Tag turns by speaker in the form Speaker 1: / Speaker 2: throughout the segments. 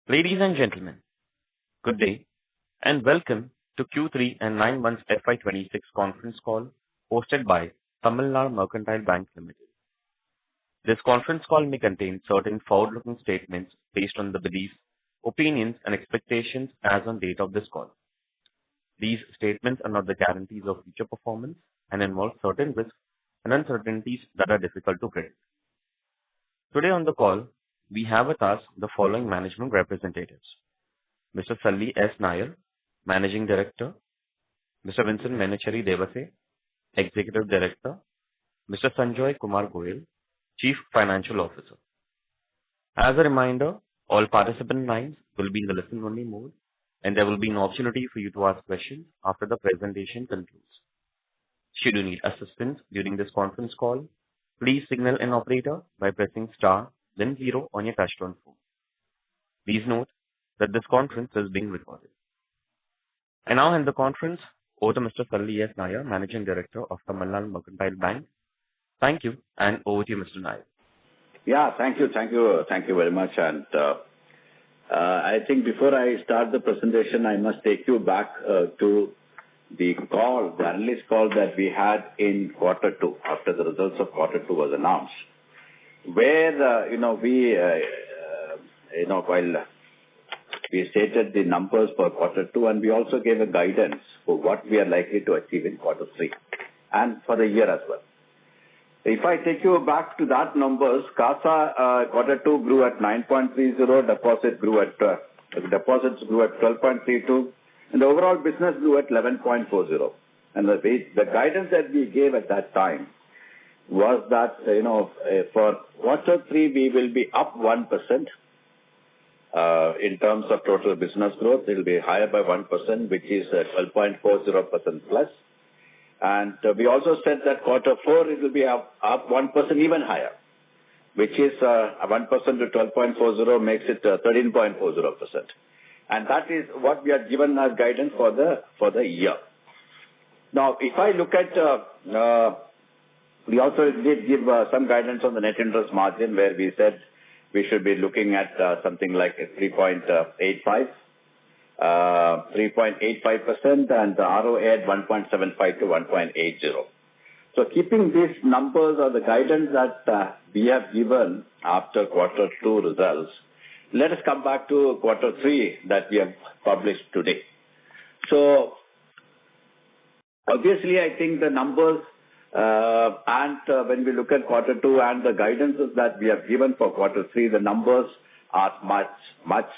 Speaker 1: Ladies and gentlemen, good day, and welcome to Q3 and 9 months FY2026 conference call hosted by Tamilnad Mercantile Bank Limited. This conference call may contain certain forward-looking statements based on the beliefs, opinions, and expectations as on date of this call. These statements are not the guarantees of future performance and involve certain risks and uncertainties that are difficult to predict. Today on the call, we have with us the following management representatives: Mr. Salli S. Nair, Managing Director; Mr. Vincent Menachari Devase, Executive Director; Mr. Sanjoy Kumar Goyal, Chief Financial Officer. As a reminder, all participant lines will be in the listen-only mode, and there will be an opportunity for you to ask questions after the presentation concludes. Should you need assistance during this conference call, please signal an operator by pressing star, then 0 on your touchtone phone. Please note that this conference is being recorded. I now hand the conference over to Mr. Salli S. Nair, Managing Director of Tamilnad Mercantile Bank. Thank you, and over to you, Mr. Nair.
Speaker 2: Yeah, thank you very much. And I think before I start the presentation, I must take you back to the analyst call that we had in Q2 after the results of Q2 was announced, where while we stated the numbers for Q2, and we also gave a guidance for what we are likely to achieve in Q3 and for the year as well. If I take you back to that numbers, CASA Q2 grew at 9.30, deposits grew at 12.32, and the overall business grew at 11.40. And the guidance that we gave at that time was that for Q3 we will be up 1%. In terms of total business growth, it will be higher by 1%, which is 12.40% plus. And we also said that Q4 it will be up 1% even higher, which is 1% to 12.40 makes it 13.40%. And that is what we are given as guidance for the year. Now, if I look at, we also did give some guidance on the net interest margin, where we said we should be looking at something like 3.85% and the ROA at 1.75 to 1.80. So keeping these numbers or the guidance that we have given after Q2 results, let us come back to Q3 that we have published today. So obviously, I think the numbers and when we look at Q2 and the guidances that we have given for Q3, the numbers are much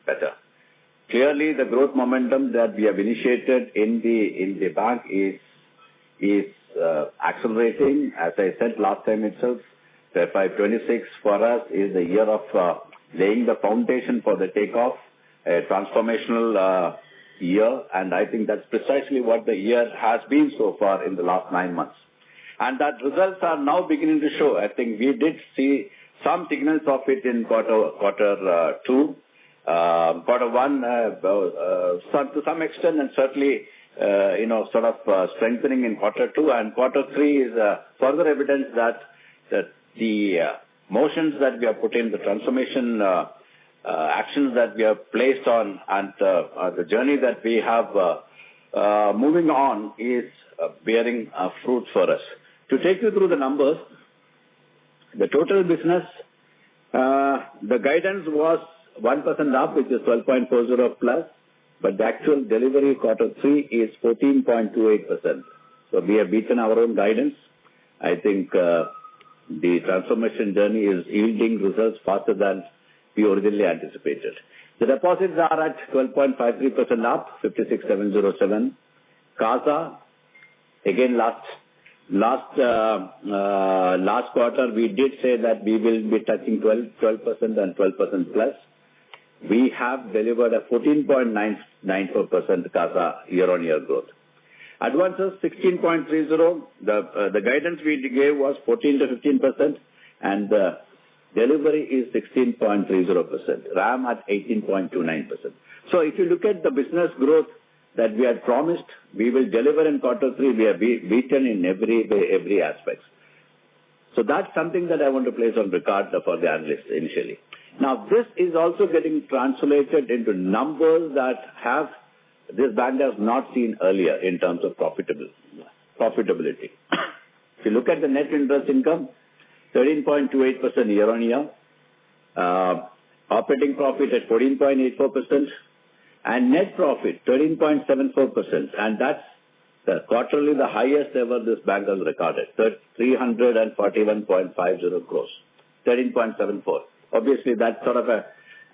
Speaker 2: better. Clearly, the growth momentum that we have initiated in the bank is accelerating. As I said last time itself, FY2026 for us is the year of laying the foundation for the takeoff, a transformational year, and I think that's precisely what the year has been so far in the last 9 months. And that results are now beginning to show. I think we did see some signals of it in Q2. Q1 to some extent, and certainly strengthening in Q2, and Q3 is further evidence that the motions that we have put in, the transformation actions that we have placed on, and the journey that we have moving on is bearing fruit for us. To take you through the numbers, the total business, the guidance was 1% up, which is 12.40 plus, but the actual delivery Q3 is 14.28%. So we have beaten our own guidance. I think the transformation journey is yielding results faster than we originally anticipated. The deposits are at 12.53% up, 56,707. CASA, again last quarter we did say that we will be touching 12% and 12% plus. We have delivered a 14.94% CASA year-on-year growth. Advances 16.30. The guidance we gave was 14 to 15%, and the delivery is 16.30%. RAM at 18.29%. So if you look at the business growth that we had promised, we will deliver in Q3. We have beaten in every aspect. So that's something that I want to place on record for the analysts initially. Now, this is also getting translated into numbers that this bank has not seen earlier in terms of profitability. If you look at the net interest income, 13.28% year-on-year, operating profit at 14.84%, and net profit 13.74%, and that's quarterly the highest ever this bank has recorded, 341.50 crores, 13.74. Obviously, that sort of a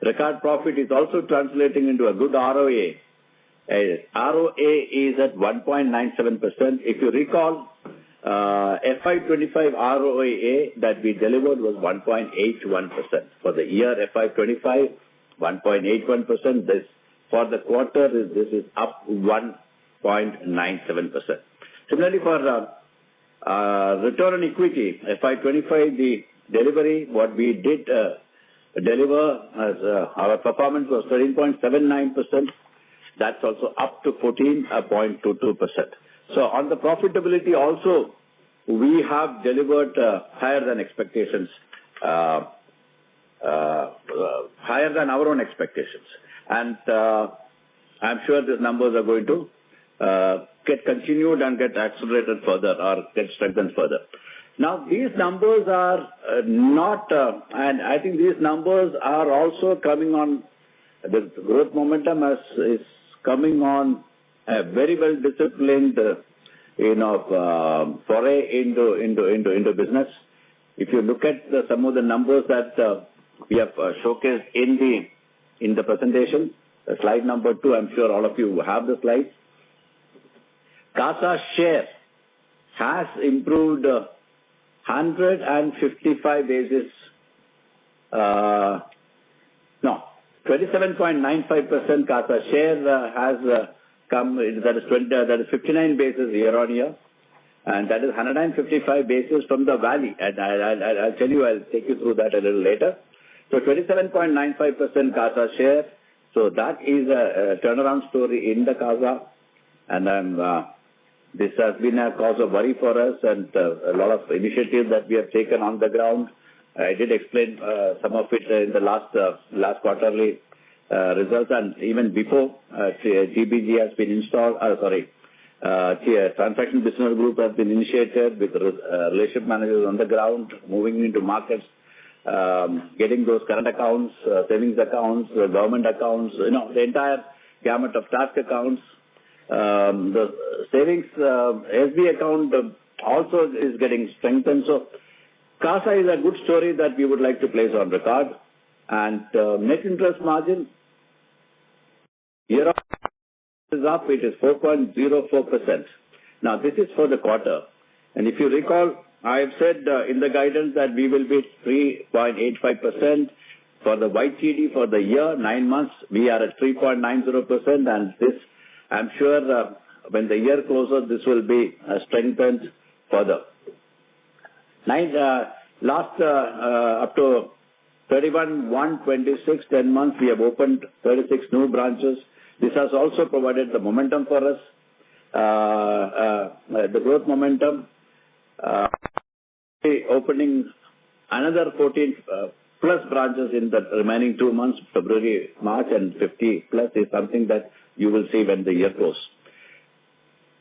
Speaker 2: record profit is also translating into a good ROA. ROA is at 1.97%. If you recall, FY25 ROA that we delivered was 1.81%. For the year FY25, 1.81%. This for the quarter this is up 1.97%. Similarly, for return on equity, FY25 the delivery what we did deliver as our performance was 13.79%. That's also up to 14.22%. So on the profitability also, we have delivered higher than expectations, higher than our own expectations. And I'm sure these numbers are going to get continued and get accelerated further or get strengthened further. Now, these numbers are not, and I think these numbers are also coming on, the growth momentum is coming on a very well disciplined, foray into business. If you look at some of the numbers that we have showcased in the presentation, slide number 2, I'm sure all of you have the slides. CASA share has improved 155 basis, 27.95% CASA share has come, that is 59 basis year on year, and that is 155 basis from the valley. And I'll tell you, I'll take you through that a little later. So 27.95% CASA share. So that is a turnaround story in the CASA, and this has been a cause of worry for us, and a lot of initiatives that we have taken on the ground. I did explain some of it in the last quarterly results, and even before TBG has been installed. Transaction Business Group has been initiated with relationship managers on the ground, moving into markets, getting those current accounts, savings accounts, government accounts, the entire gamut of task accounts. The savings SB account also is getting strengthened. So CASA is a good story that we would like to place on record. And net interest margin, year is up, it is 4.04%. Now, this is for the quarter. And if you recall, I have said in the guidance that we will be 3.85%. For the YTD for the year, 9 months, we are at 3.90%. And this, I'm sure when the year closes, this will be strengthened further. Up to 31/1/26, 10 months, we have opened 36 new branches. This has also provided the momentum for us, the growth momentum. Opening another 14 plus branches in the remaining 2 months, February, March, and 50 plus is something that you will see when the year goes.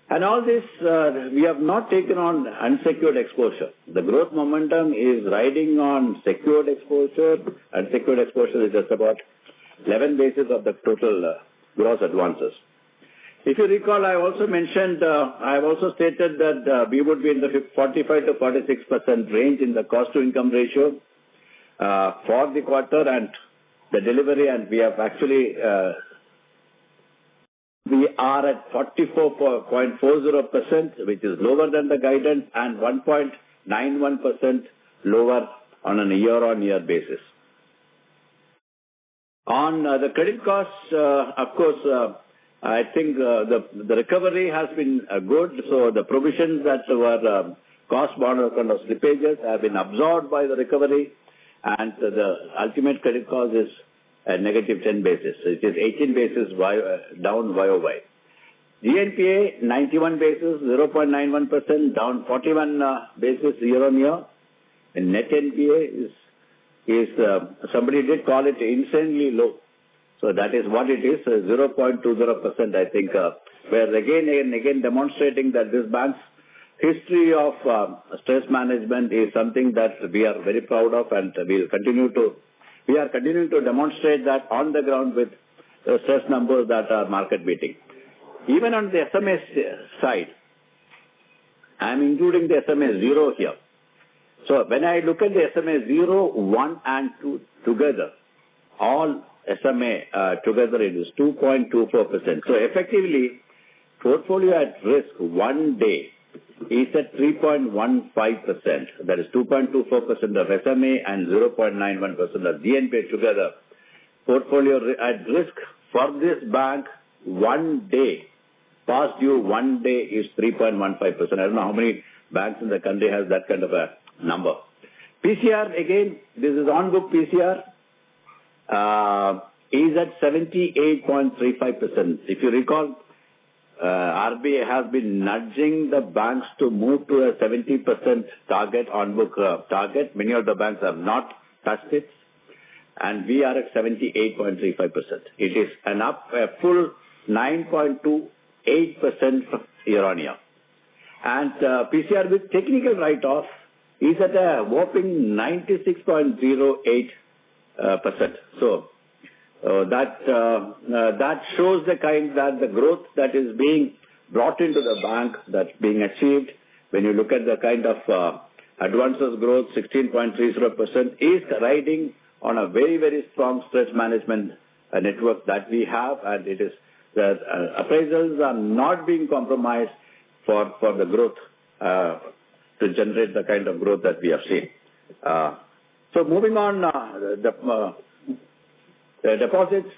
Speaker 2: And all this, we have not taken on unsecured exposure. The growth momentum is riding on secured exposure, and secured exposure is just about 11 basis of the total gross advances. If you recall, I also mentioned, I have also stated that we would be in the 45 to 46% range in the cost to income ratio for the quarter and the delivery, and we have actually we are at 44.40%, which is lower than the guidance, and 1.91% lower on a year-on-year basis. On the credit costs, of course, I think the recovery has been good. So the provisions that were cost border kind of slippages have been absorbed by the recovery, and the ultimate credit cost is a negative 10 basis. It is 18 basis down YOY. GNPA 91 basis, 0.91%, down 41 basis year on year. And net NPA is is, somebody did call it insanely low. So that is what it is, 0.20%, I think, where again demonstrating that this bank's history of stress management is something that we are very proud of, and we are continuing to demonstrate that on the ground with stress numbers that are market beating. Even on the SMA side, I am including the SMA 0 here. So when I look at the SMA 0, 1 and 2 together, all SMA together it is 2.24%. So effectively, portfolio at risk one day is at 3.15%. That is 2.24% of SMA and 0.91% of GNPA together. Portfolio at risk for this bank one day, past due one day, is 3.15%. I don't know how many banks in the country has that kind of a number. PCR, again, this is on-book PCR, is at 78.35%. If you recall, RBI has been nudging the banks to move to a 70% target, on-book target. Many of the banks have not touched it, and we are at 78.35%. It is an up a full 9.28% year-on-year. And PCR with technical write-off is at a whopping 96.08%. So that shows the kind that the growth that is being brought into the bank, that's being achieved. When you look at the kind of advances growth, 16.30%, is riding on a very, very strong stress management network that we have, and it is the appraisals are not being compromised for the growth to generate the kind of growth that we have seen. So moving on, the deposits.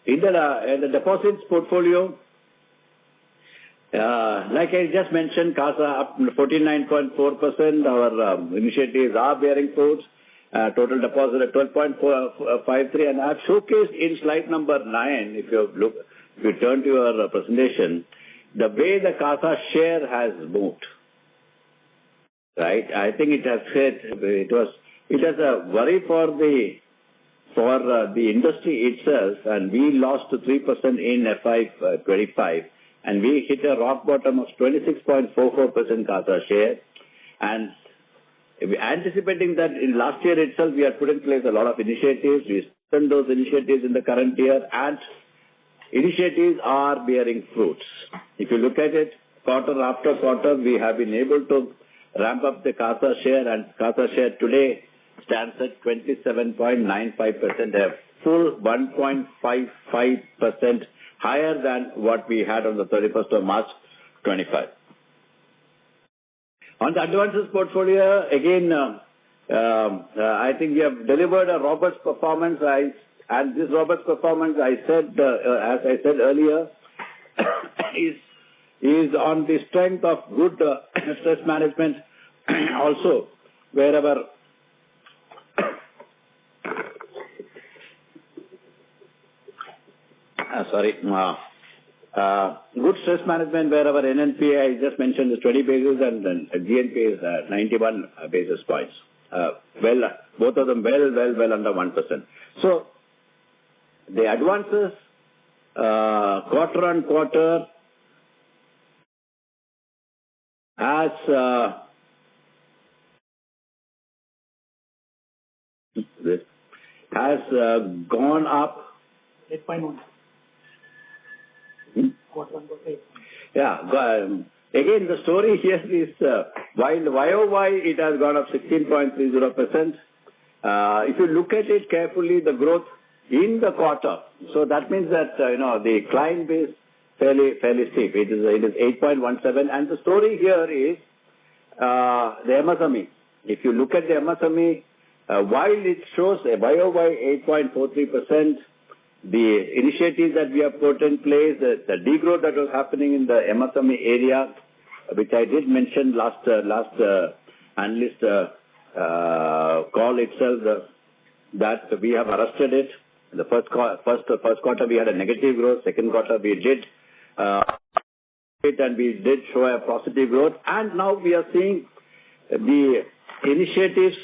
Speaker 2: In the deposits portfolio, like I just mentioned, CASA up 49.4%. Our initiatives are bearing fruits. Total deposit at 12.53, and I have showcased in slide number 9. If you turn to your presentation, the way the CASA share has moved. Right, I think it has a worry for the industry itself, and we lost to 3% in FY25, and we hit a rock bottom of 26.44% CASA share, and anticipating that in last year itself we had put in place a lot of initiatives. We spent those initiatives in the current year, and initiatives are bearing fruits. If you look at it, quarter after quarter, we have been able to ramp up the CASA share, and CASA share today stands at 27.95%, a full 1.55% higher than what we had on the 31st of March 25. On the advances portfolio, again, I think we have delivered a robust performance. And this robust performance, as I said earlier, is on the strength of good stress management. Also, wherever good stress management, wherever NNPA, I just mentioned, is 20 basis, and then GNPA is 91 basis points. Both of them well under 1%. So the advances quarter on quarter has gone up
Speaker 3: 8.1. Quarter on quarter 8.
Speaker 2: Yeah. Again, the story here is while YOY it has gone up 16.30%. If you look at it carefully, the growth in the quarter, so that means that the client base fairly steep. It is 8.17, and the story here is the MSME. If you look at the MSME, while it shows a YOY 8.43%, the initiatives that we have put in place, the degrowth that was happening in the MSME area, which I did mention last analyst call itself, that we have arrested it. The first quarter we had a negative growth. Second quarter we did it and we did show a positive growth. And now we are seeing the initiatives.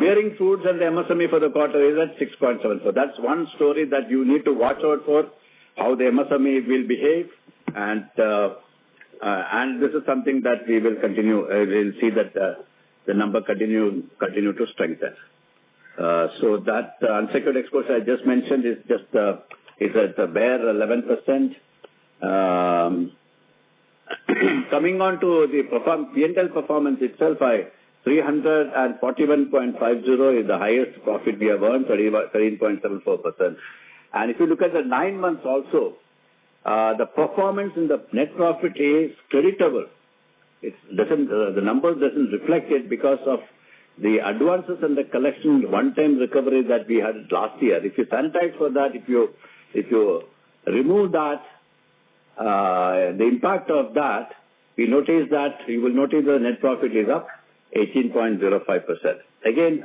Speaker 2: Bearing fruits and the MSME for the quarter is at 6.7. So that's one story that you need to watch out for, how the MSME will behave, and this is something that we will continue. We'll see that the number continue to strengthen. So that unsecured exposure I just mentioned is just is at a bare 11%. Coming on to the P&L performance itself, 341.50 is the highest profit we have earned, 13.74%. And if you look at the 9 months also, the performance in the net profit is creditable. The numbers doesn't reflect it because of the advances and the collection one-time recovery that we had last year. If you sanitize for that, if you remove that, the impact of that, you will notice the net profit is up 18.05%. Again,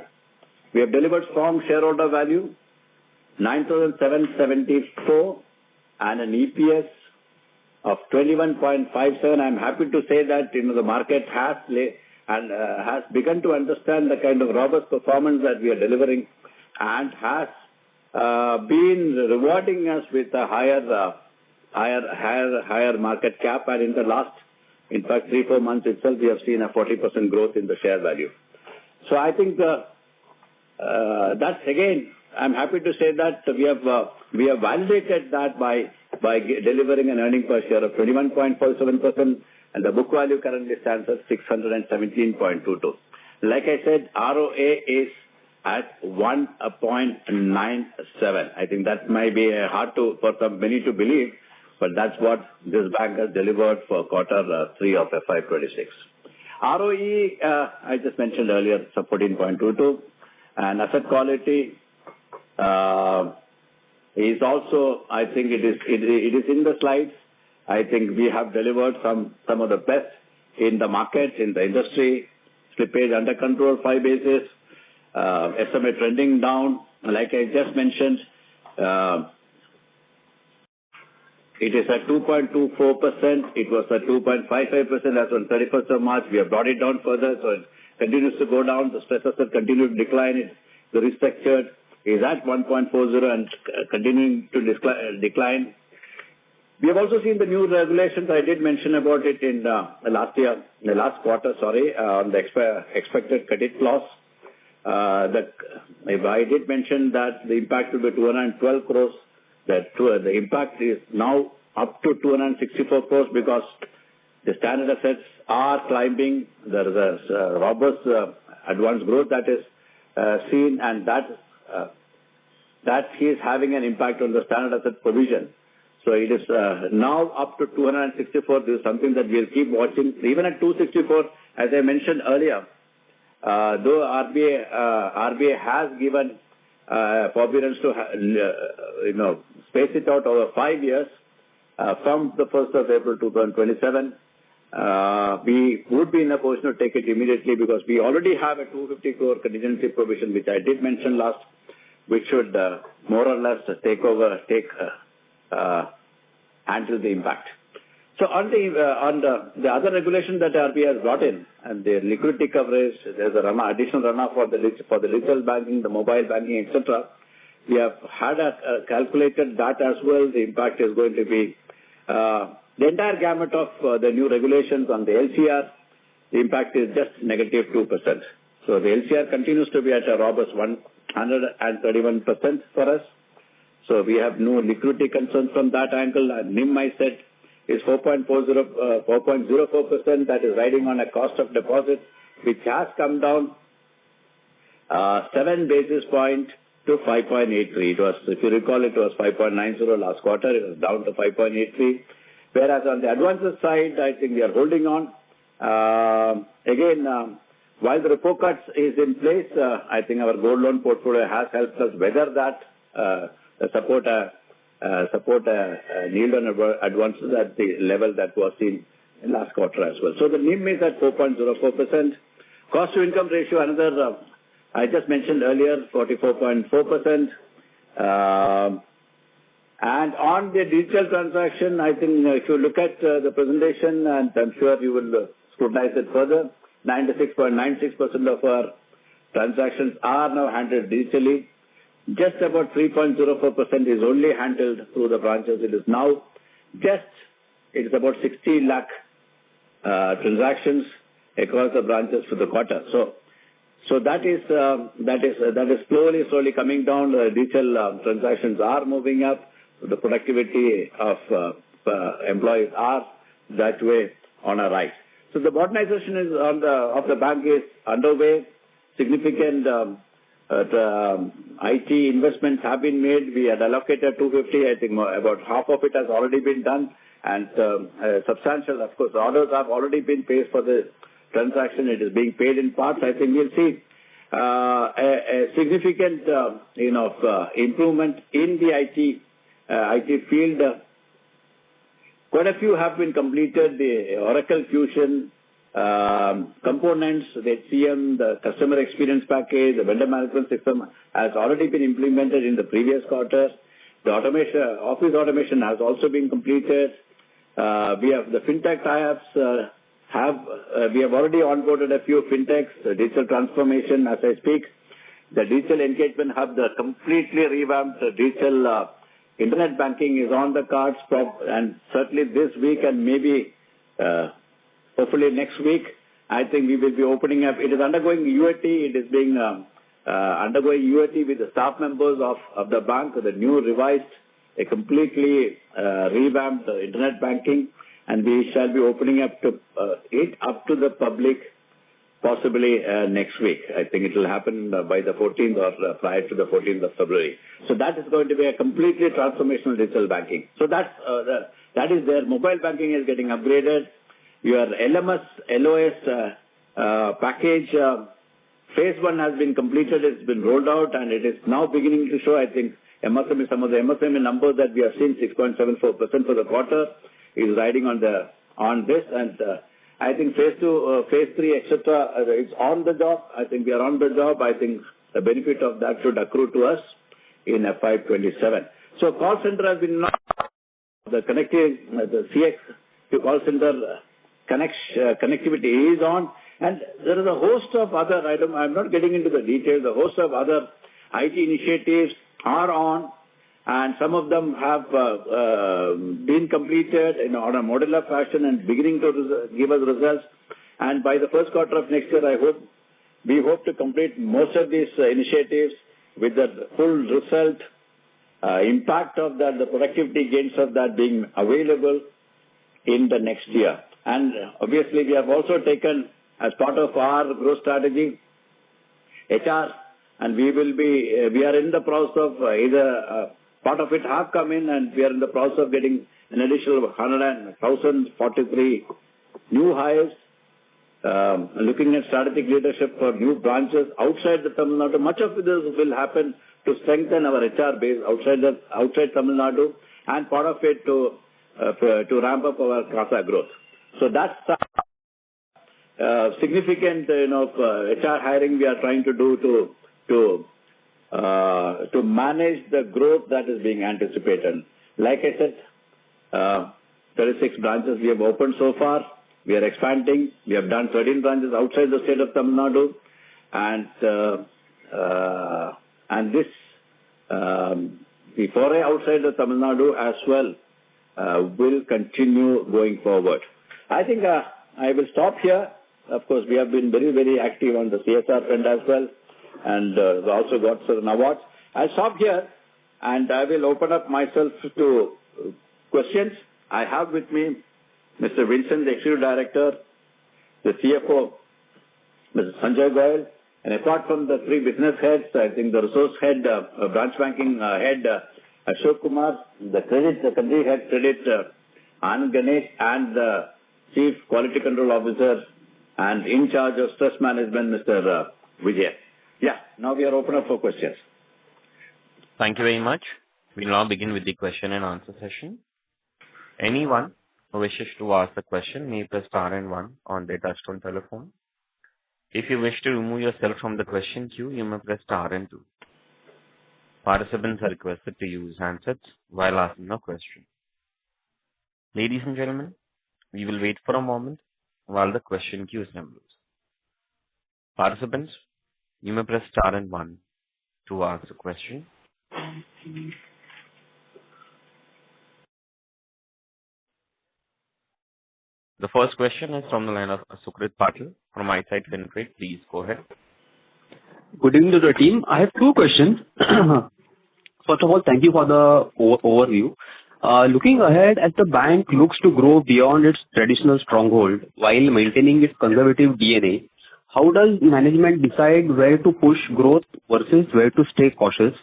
Speaker 2: we have delivered strong shareholder value, 9,774, and an EPS of 21.57. I'm happy to say that the market has begun to understand the kind of robust performance that we are delivering, and has been rewarding us with a higher market cap. And in the last, in fact, 3-4 months itself, we have seen a 40% growth in the share value. So I think that's again, I'm happy to say that we have validated that by delivering an earning per share of 21.47%, and the book value currently stands at 617.22. Like I said, ROA is at 1.97. I think that might be hard for many to believe, but that's what this bank has delivered for quarter 3 of FY26. ROE, I just mentioned earlier, it's 14.22, and asset quality is also, I think it is in the slides. I think we have delivered some of the best in the market, in the industry. Slippage under control, 5 basis. SMA trending down. Like I just mentioned, it is at 2.24%. It was at 2.55% as on 31st of March. We have brought it down further, so it continues to go down. The stress asset continues to decline. The restructured is at 1.40 and continuing to decline. We have also seen the new regulations. I did mention about it in the last quarter, on the expected credit loss. I did mention that the impact will be 212 crores. The impact is now up to 264 crores because the standard assets are climbing. There is a robust advance growth that is seen, and that is having an impact on the standard asset provision. So it is now up to 264. This is something that we'll keep watching. Even at 264, as I mentioned earlier, though RBI has given forbearance to space it out over 5 years from the 1st of April 2027, we would be in a position to take it immediately because we already have a 250 crore contingency provision, which I did mention last, which should more or less handle the impact. So on the other regulation that RBI has brought in, and the liquidity coverage, there's a additional runoff for the retail banking, the mobile banking, etc. We have had calculated that as well. The impact is going to be the entire gamut of the new regulations on the LCR. The impact is just negative 2%. So the LCR continues to be at a robust 131% for us. So we have no liquidity concerns from that angle. And NIM, I said, is 4.04%. That is riding on a cost of deposit, which has come down 7 basis points to 5.83. It was, if you recall, it was 5.90 last quarter. It was down to 5.83. Whereas on the advances side, I think we are holding on. While the repo cuts is in place, I think our gold loan portfolio has helped us weather that, support yield on advances at the level that was seen in last quarter as well. So the NIM is at 4.04%. Cost to income ratio, another, I just mentioned earlier, 44.4%. And on the digital transaction, I think if you look at the presentation, and I'm sure you will scrutinize it further, 96.96% of our transactions are now handled digitally. Just about 3.04% is only handled through the branches. It is now it is about 60 lakh transactions across the branches for the quarter. So that is slowly coming down. Digital transactions are moving up. The productivity of employees are that way on a rise. So the modernization of the bank is underway. Significant IT investments have been made. We had allocated 250. I think about half of it has already been done, and substantial, of course, orders have already been paid for the transaction. It is being paid in parts. I think we'll see a significant improvement in the IT field. Quite a few have been completed. The Oracle Fusion components, the HCM, the customer experience package, the vendor management system has already been implemented in the previous quarter. The office automation has also been completed. We have the fintech tie-ups. We have already onboarded a few fintechs, digital transformation as I speak. The digital engagement hub, the completely revamped digital internet banking is on the cards, and certainly this week and maybe hopefully next week, I think we will be opening up. It is undergoing UAT. It is being undergoing UAT with the staff members of the bank, the new revised, a completely revamped internet banking, and we shall be opening up to it up to the public possibly next week. I think it will happen by the 14th or prior to the 14th of February. So that is going to be a completely transformational digital banking. So that is there. Mobile banking is getting upgraded. Your LMS, LOS package, phase 1 has been completed. It's been rolled out, and it is now beginning to show, I think, MSME, some of the MSME numbers that we have seen, 6.74% for the quarter, is riding on this, and I think phase 2, phase 3, etc. It's on the job. I think we are on the job. I think the benefit of that should accrue to us in FY27. So call center has been the CX to call center connectivity is on, and there is a host of other items. I'm not getting into the details. A host of other IT initiatives are on, and some of them have been completed on a modular fashion and beginning to give us results. And by the first quarter of next year, we hope to complete most of these initiatives with the full result, impact of that, the productivity gains of that being available in the next year. And obviously, we have also taken, as part of our growth strategy, HR, and we are in the process of either part of it have come in, and we are in the process of getting an additional 1,043 new hires, looking at strategic leadership for new branches outside the Tamil Nadu. Much of this will happen to strengthen our HR base outside Tamil Nadu, and part of it to ramp up our CASA growth. So that's significant, HR hiring we are trying to do to manage the growth that is being anticipated. Like I said, 36 branches we have opened so far. We are expanding. We have done 13 branches outside the state of Tamil Nadu, and this the foray outside of Tamil Nadu as well will continue going forward. I think I will stop here. Of course, we have been very, very active on the CSR front as well, and we also got certain awards. I'll stop here, and I will open up myself to questions. I have with me Mr. Vincent, the Executive Director, the CFO, Mr. Sanjay Goyal, and apart from the three business heads, I think the resource head, branch banking head, Ashok Kumar, the country head credit, Anand Ganesh, and the Chief Quality Control Officer and in charge of stress management, Mr. Vijay. Yeah, now we are open up for questions.
Speaker 1: Thank you very much. We will now begin with the question and answer session. Anyone who wishes to ask a question may press star and one on their touchtone telephone. If you wish to remove yourself from the question queue, you may press star and two. Participants are requested to use handsets while asking a question. Ladies and gentlemen, we will wait for a moment while the question queue assembles. Participants, you may press star and one to ask a question. The first question is from the line of Sukrit Patil from Eyesight Fintrade. Please go ahead.
Speaker 4: Good evening to the team. I have two questions. First of all, thank you for the overview. Looking ahead, as the bank looks to grow beyond its traditional stronghold while maintaining its conservative DNA, how does management decide where to push growth versus where to stay cautious?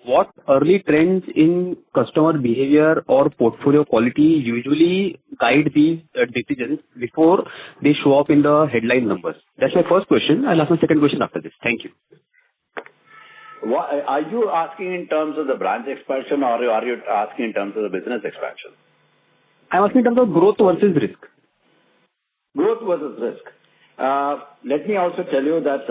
Speaker 4: What early trends in customer behavior or portfolio quality usually guide these decisions before they show up in the headline numbers? That's my first question. I'll ask my second question after this. Thank you.
Speaker 2: Are you asking in terms of the branch expansion, or are you asking in terms of the business expansion?
Speaker 4: I'm asking in terms of growth versus risk.
Speaker 2: Growth versus risk. Let me also tell you that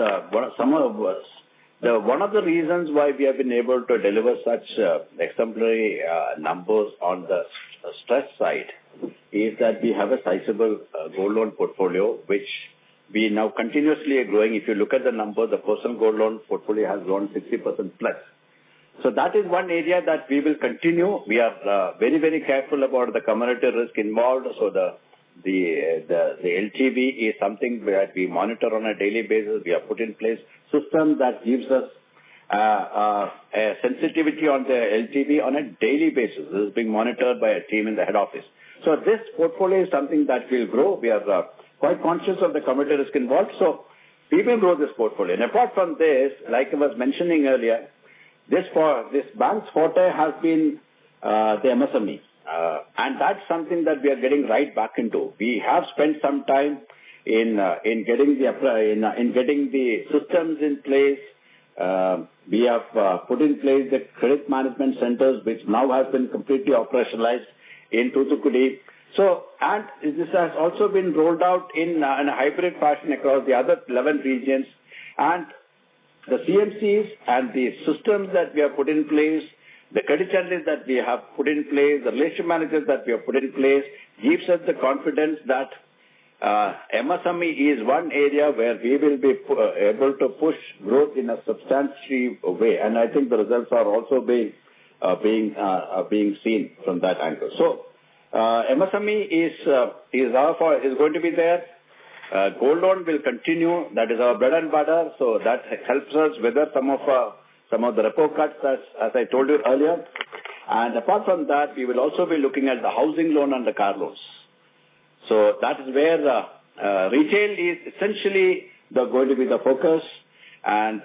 Speaker 2: one of the reasons why we have been able to deliver such exemplary numbers on the stress side is that we have a sizable gold loan portfolio, which we now continuously are growing. If you look at the number, the personal gold loan portfolio has grown 60% plus. So that is one area that we will continue. We are very, very careful about the commodity risk involved. So the LTV is something that we monitor on a daily basis. We have put in place system that gives us a sensitivity on the LTV on a daily basis. This is being monitored by a team in the head office. So this portfolio is something that will grow. We are quite conscious of the commodity risk involved. So we will grow this portfolio. And apart from this, like I was mentioning earlier, this bank's forte has been the MSME. And that's something that we are getting right back into. We have spent some time in getting the systems in place. We have put in place the credit management centers, which now has been completely operationalized in Thoothukudi. So, and this has also been rolled out in a hybrid fashion across the other 11 regions. And the CMCs and the systems that we have put in place, the credit channels that we have put in place, the relationship managers that we have put in place, gives us the confidence that MSME is one area where we will be able to push growth in a substantial way. And I think the results are also being seen from that angle. So, MSME is going to be there. Gold loan will continue. That is our bread and butter. So that helps us weather some of the repo cuts, as I told you earlier. And apart from that, we will also be looking at the housing loan and the car loans. So that is where retail is essentially going to be the focus. And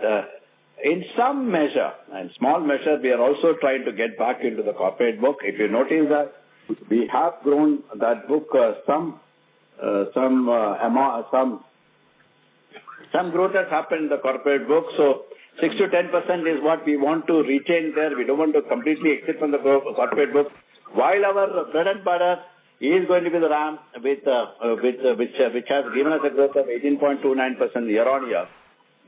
Speaker 2: in some measure, and small measure, we are also trying to get back into the corporate book. If you notice that we have grown that book, some growth has happened in the corporate book. So 6 to 10% is what we want to retain there. We don't want to completely exit from the corporate book. While our bread and butter is going to be the RAM, which has given us a growth of 18.29% year on year,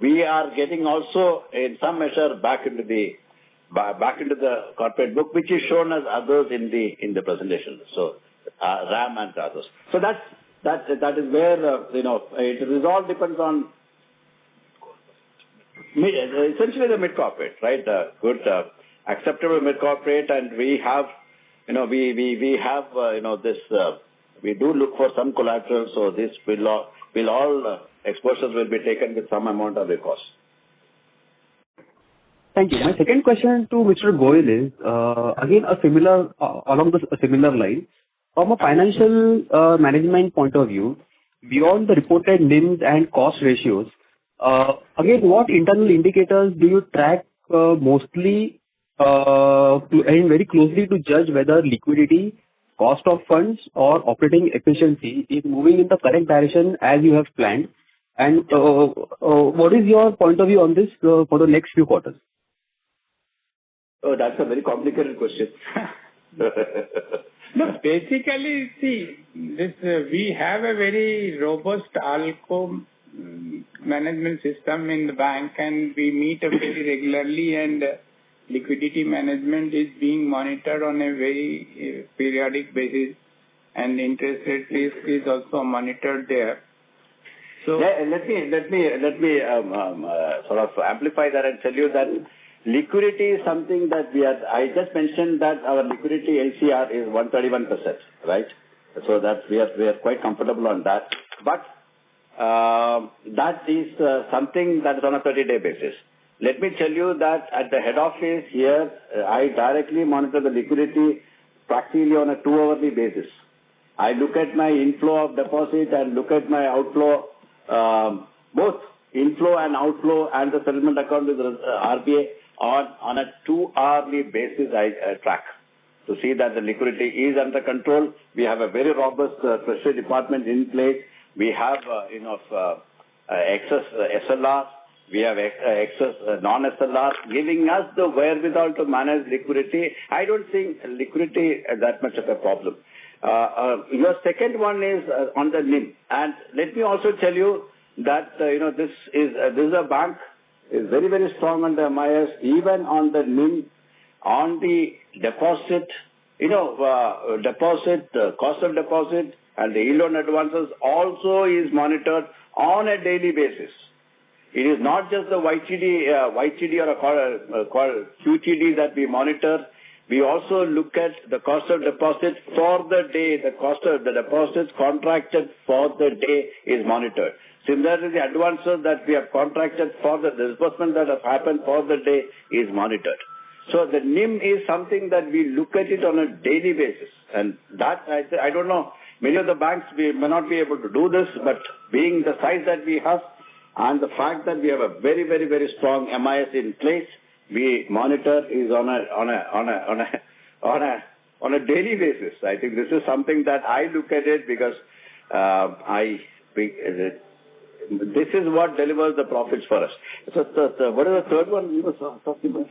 Speaker 2: we are getting also in some measure back into the corporate book, which is shown as others in the presentation. So RAM and others. So that is where it all depends on essentially the mid corporate, right? Good acceptable mid corporate, and we have this. We do look for some collateral, so this will all exposures will be taken with some amount of recourse.
Speaker 4: Thank you. My second question to Mr. Goyal is, again, along a similar line. From a financial management point of view, beyond the reported NIMs and cost ratios, again, what internal indicators do you track mostly and very closely to judge whether liquidity, cost of funds, or operating efficiency is moving in the correct direction as you have planned? And what is your point of view on this for the next few quarters?
Speaker 2: Oh, that's a very complicated question.
Speaker 5: No, basically, see, we have a very robust ALCO management system in the bank, and we meet very regularly, and liquidity management is being monitored on a very periodic basis, and interest rate risk is also monitored there. So
Speaker 2: let me sort of amplify that and tell you that liquidity is something that I just mentioned that our liquidity LCR is 131%, right? So that we are quite comfortable on that. But that is something that is on a 30-day basis. Let me tell you that at the head office here, I directly monitor the liquidity practically on a 2-hourly basis. I look at my inflow of deposit and look at my outflow, both inflow and outflow, and the settlement account with RBI on a 2-hourly basis. I track to see that the liquidity is under control. We have a very robust treasury department in place. We have excess SLR. We have excess non-SLR, giving us the wherewithal to manage liquidity. I don't think liquidity is that much of a problem. Your second one is on the NIM, and let me also tell you that this is a bank is very, very strong on the MIS, even on the NIM, on the deposit, cost of deposit, and the yield on advances also is monitored on a daily basis. It is not just the YTD or QTD that we monitor. We also look at the cost of deposit for the day. The cost of the deposits contracted for the day is monitored. Similarly, the advances that we have contracted for the disbursement that has happened for the day is monitored. So the NIM is something that we look at it on a daily basis. And that, I don't know, many of the banks may not be able to do this, but being the size that we have and the fact that we have a very, very, very strong MIS in place, we monitor is on a daily basis. I think this is something that I look at it because this is what delivers the profits for us. So what is the third one you were talking about?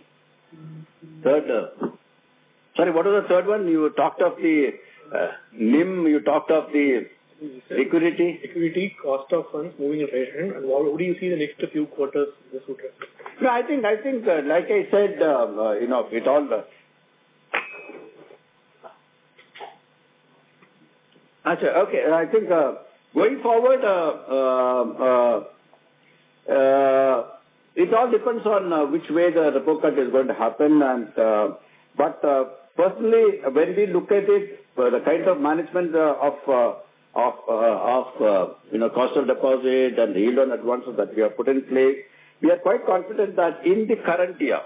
Speaker 2: Sorry, what was the third one? You talked of the NIM, you talked of the liquidity.
Speaker 3: Liquidity, cost of funds, moving in direction, and how do you see the next few quarters this would reflect?
Speaker 2: No, I think like I said, it all. Okay, I think going forward, it all depends on which way the repo cut is going to happen. But personally, when we look at it, the kind of management of cost of deposit and the yield on advances that we have put in place, we are quite confident that in the current year,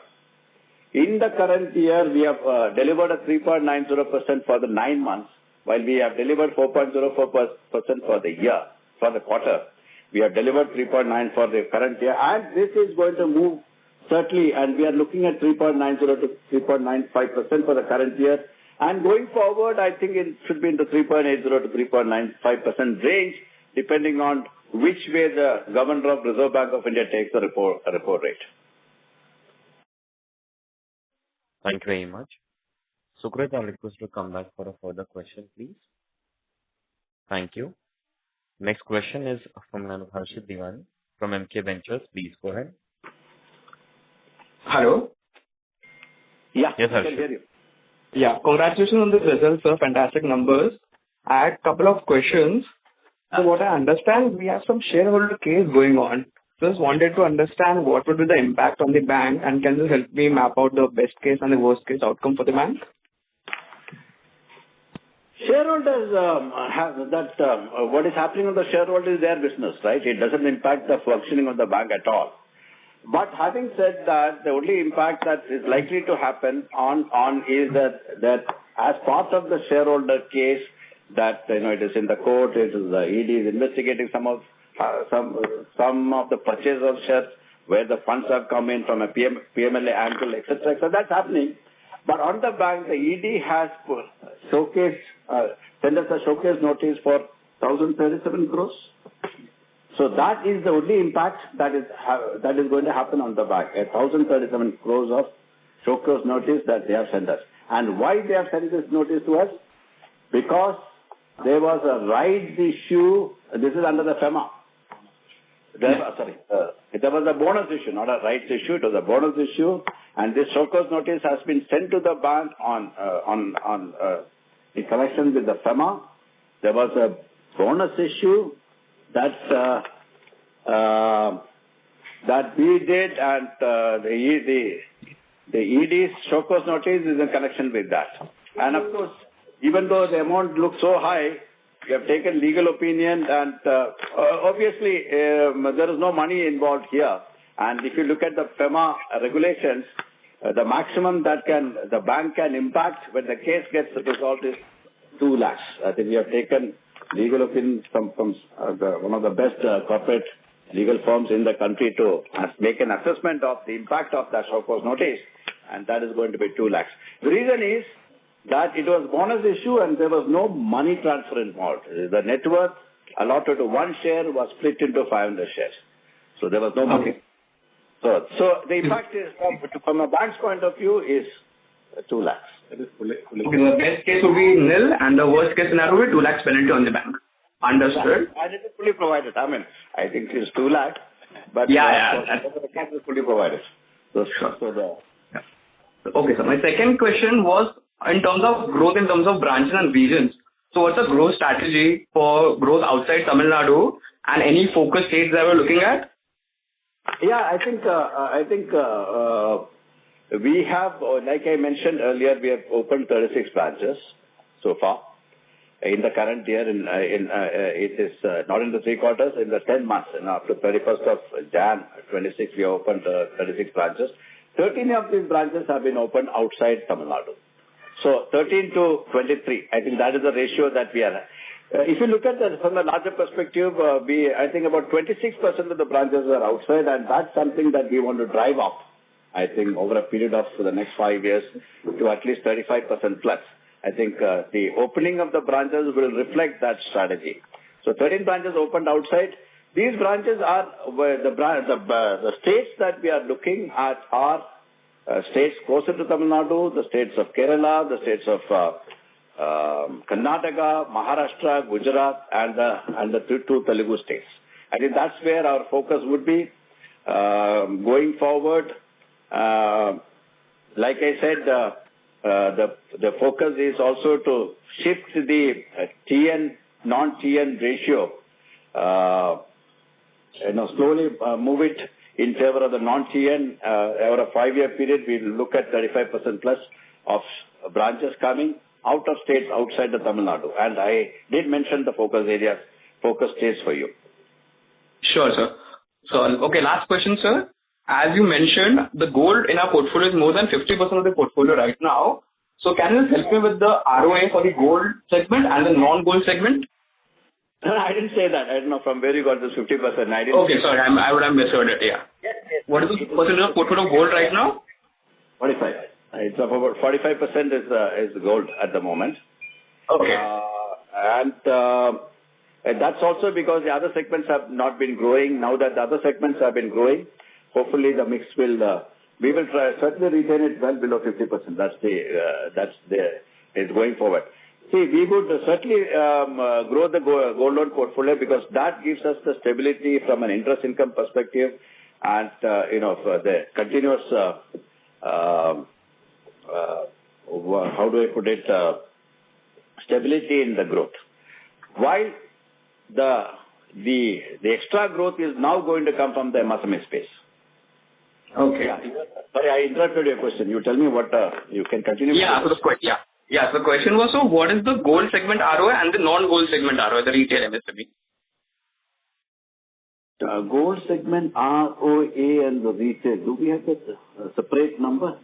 Speaker 2: we have delivered a 3.90% for the 9 months, while we have delivered 4.04% for the year, for the quarter. We have delivered 3.9 for the current year, and this is going to move certainly, and we are looking at 3.90 to 3.95% for the current year. And going forward, I think it should be in the 3.80 to 3.95% range, depending on which way the Governor of Reserve Bank of India takes the repo rate.
Speaker 1: Thank you very much. Sukrit, I'll request to come back for a further question, please. Thank you. Next question is from Harshit Diwani from MK Ventures. Please go ahead.
Speaker 6: Hello.
Speaker 2: Yeah,
Speaker 1: yes,
Speaker 2: I can hear you.
Speaker 6: Yeah, congratulations on the results, sir. Fantastic numbers. I had a couple of questions. So what I understand, we have some shareholder case going on. Just wanted to understand what would be the impact on the bank, and can you help me map out the best case and the worst case outcome for the bank?
Speaker 2: Shareholders have that. What is happening on the shareholders is their business, right? It doesn't impact the functioning of the bank at all. But having said that, the only impact that is likely to happen on is that as part of the shareholder case, that it is in the court, it is the ED is investigating some of the purchase of shares where the funds have come in from a PMLA angle, etc. So that's happening. But on the bank, the ED has sent us a showcase notice for 1,037 crores. So that is the only impact that is going to happen on the bank. 1,037 crores of showcase notice that they have sent us. And why they have sent this notice to us? because there was a rights issue. This is under the FEMA. There was a bonus issue, not a rights issue. It was a bonus issue, and this show cause notice has been sent to the bank in connection with the FEMA. There was a bonus issue that we did, and the ED's show cause notice is in connection with that. And of course, even though the amount looks so high, we have taken legal opinion, and obviously there is no money involved here. And if you look at the FEMA regulations, the maximum that the bank can impact when the case gets resolved is 2 lakhs. I think we have taken legal opinion from one of the best corporate legal firms in the country to make an assessment of the impact of that show cause notice, and that is going to be 2 lakhs. The reason is that it was bonus issue and there was no money transfer involved. The net worth allotted to one share was split into 500 shares. So there was no money. So the impact is from a bank's point of view is 2 lakhs. It is fully.
Speaker 6: Okay, the best case would be nil and the worst case scenario would be 2 lakhs penalty on the bank. Understood.
Speaker 2: And it is fully provided. I mean, I think it's 2 lakhs, but
Speaker 6: the
Speaker 2: cash is fully provided.
Speaker 6: Okay, so my second question was in terms of growth, in terms of branches and regions. So what's the growth strategy for growth outside Tamil Nadu and any focus states that we're looking at?
Speaker 2: Yeah, I think we have, like I mentioned earlier, we have opened 36 branches so far. In the current year, it is not in the 3 quarters, in the 10 months. And after 31st of Jan 26, we opened 36 branches. 13 of these branches have been opened outside Tamil Nadu. So 13 to 23, I think that is the ratio that we are. If you look at that from a larger perspective, I think about 26% of the branches are outside, and that's something that we want to drive up, I think, over a period of the next 5 years to at least 35% plus. I think the opening of the branches will reflect that strategy. So 13 branches opened outside. These branches are the states that we are looking at are states closer to Tamil Nadu, the states of Kerala, the states of Karnataka, Maharashtra, Gujarat, and the 2 Telugu states. I think that's where our focus would be going forward. Like I said, the focus is also to shift the TN non-TN ratio. Slowly move it in favor of the non-TN. Over a 5-year period, we will look at 35% plus of branches coming out of states outside the Tamil Nadu. And I did mention the focus areas, focus states for you.
Speaker 6: Sure, sir. So, okay, last question, sir. As you mentioned, the gold in our portfolio is more than 50% of the portfolio right now. So can you help me with the ROA for the gold segment and the non-gold segment?
Speaker 2: I didn't say that. I don't know from where you got this 50%.
Speaker 6: Okay, sorry, I would have misheard it, yeah. Yes. What is the percentage of portfolio of gold right now?
Speaker 2: 45. It's of about 45% is gold at the moment.
Speaker 6: Okay.
Speaker 2: And that's also because the other segments have not been growing. Now that the other segments have been growing, hopefully the mix will, we will certainly retain it well below 50%. It's going forward. See, we would certainly grow the gold loan portfolio because that gives us the stability from an interest income perspective and, for the continuous, how do I put it, stability in the growth. While the extra growth is now going to come from the MSME space.
Speaker 6: Okay.
Speaker 2: Yeah. Sorry, I interrupted your question. You tell me what you can continue.
Speaker 6: So the question was, so what is the gold segment ROA and the non-gold segment ROA, the retail MSME?
Speaker 2: Gold segment ROA and the retail. Do we have a separate number?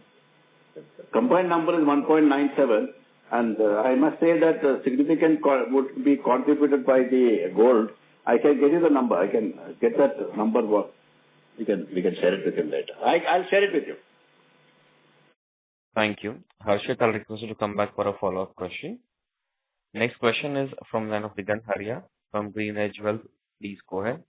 Speaker 2: Combined number is 1.97, and I must say that significant would be contributed by the gold. I can get you the number. I can get that number. We can share it with him later. I'll share it with you.
Speaker 1: Thank you. Harshit, I'll request you to come back for a follow-up question. Next question is from the line of Digant Haria from Green Edge Wealth. Please go ahead.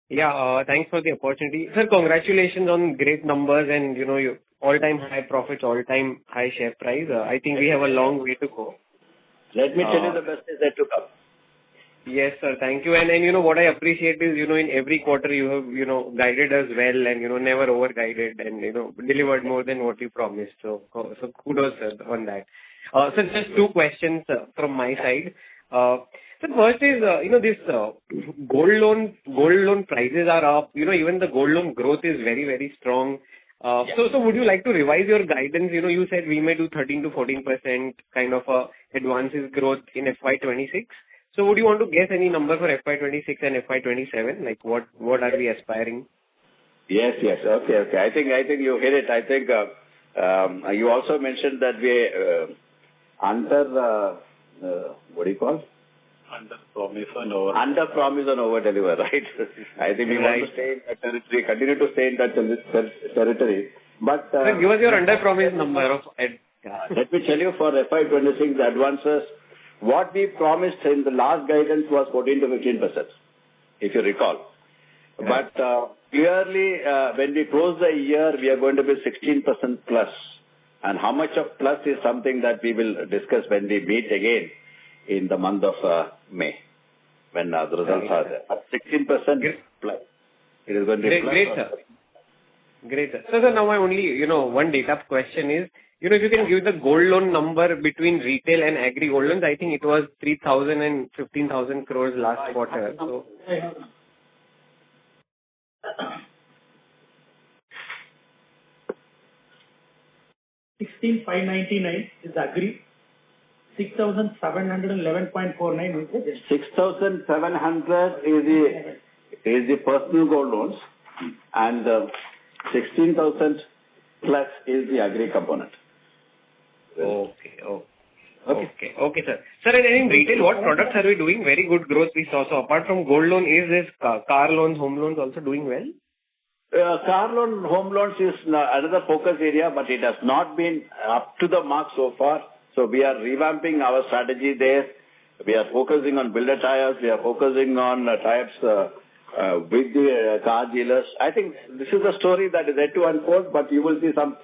Speaker 7: Yeah, thanks for the opportunity. Sir, congratulations on great numbers and, your all-time high profits, all-time high share price. I think we have a long way to go.
Speaker 2: Let me tell you the best is yet to come.
Speaker 7: Yes, sir. Thank you. And what I appreciate is, in every quarter you have, guided us well and, never over-guided and, delivered more than what you promised. So kudos, sir, on that. So just two questions from my side. So first is, this gold loan prices are up. Even the gold loan growth is very, very strong. So would you like to revise your guidance? You said we may do 13 to 14% kind of advances growth in FY26. So would you want to guess any number for FY26 and FY27? Like what are we aspiring?
Speaker 2: Yes. Okay. I think you hit it. I think you also mentioned that we what do you call?
Speaker 8: Under promise and over.
Speaker 2: Under promise and over deliver, right? I think we want to stay in that territory, continue to stay in that territory. But
Speaker 7: sir, give us your under promise number of.
Speaker 2: Let me tell you, for FY26, the advances, what we promised in the last guidance was 14 to 15%, if you recall. Right. But clearly, when we close the year, we are going to be 16% plus. And how much of plus is something that we will discuss when we meet again in the month of May, when the results are there. 16% plus. It is going to be plus.
Speaker 7: Great, sir. Great, sir. So now my only, one data question is, if you can give the gold loan number between retail and agri gold loans, I think it was 3,000 and 15,000 crores last quarter. So
Speaker 3: 16,599 is agri. 6,711.49 is
Speaker 2: 6,700 is the personal gold loans, and 16,000 plus is the agri component.
Speaker 7: Okay, sir. Sir, and in retail, what products are we doing? Very good growth we saw. So apart from gold loan, is this car loans, home loans also doing well?
Speaker 2: Car loan, home loans is another focus area, but it has not been up to the mark so far. So we are revamping our strategy there. We are focusing on builder tie-ups. We are focusing on tie-ups with the car dealers. I think this is a story that is yet to unfold, but you will see some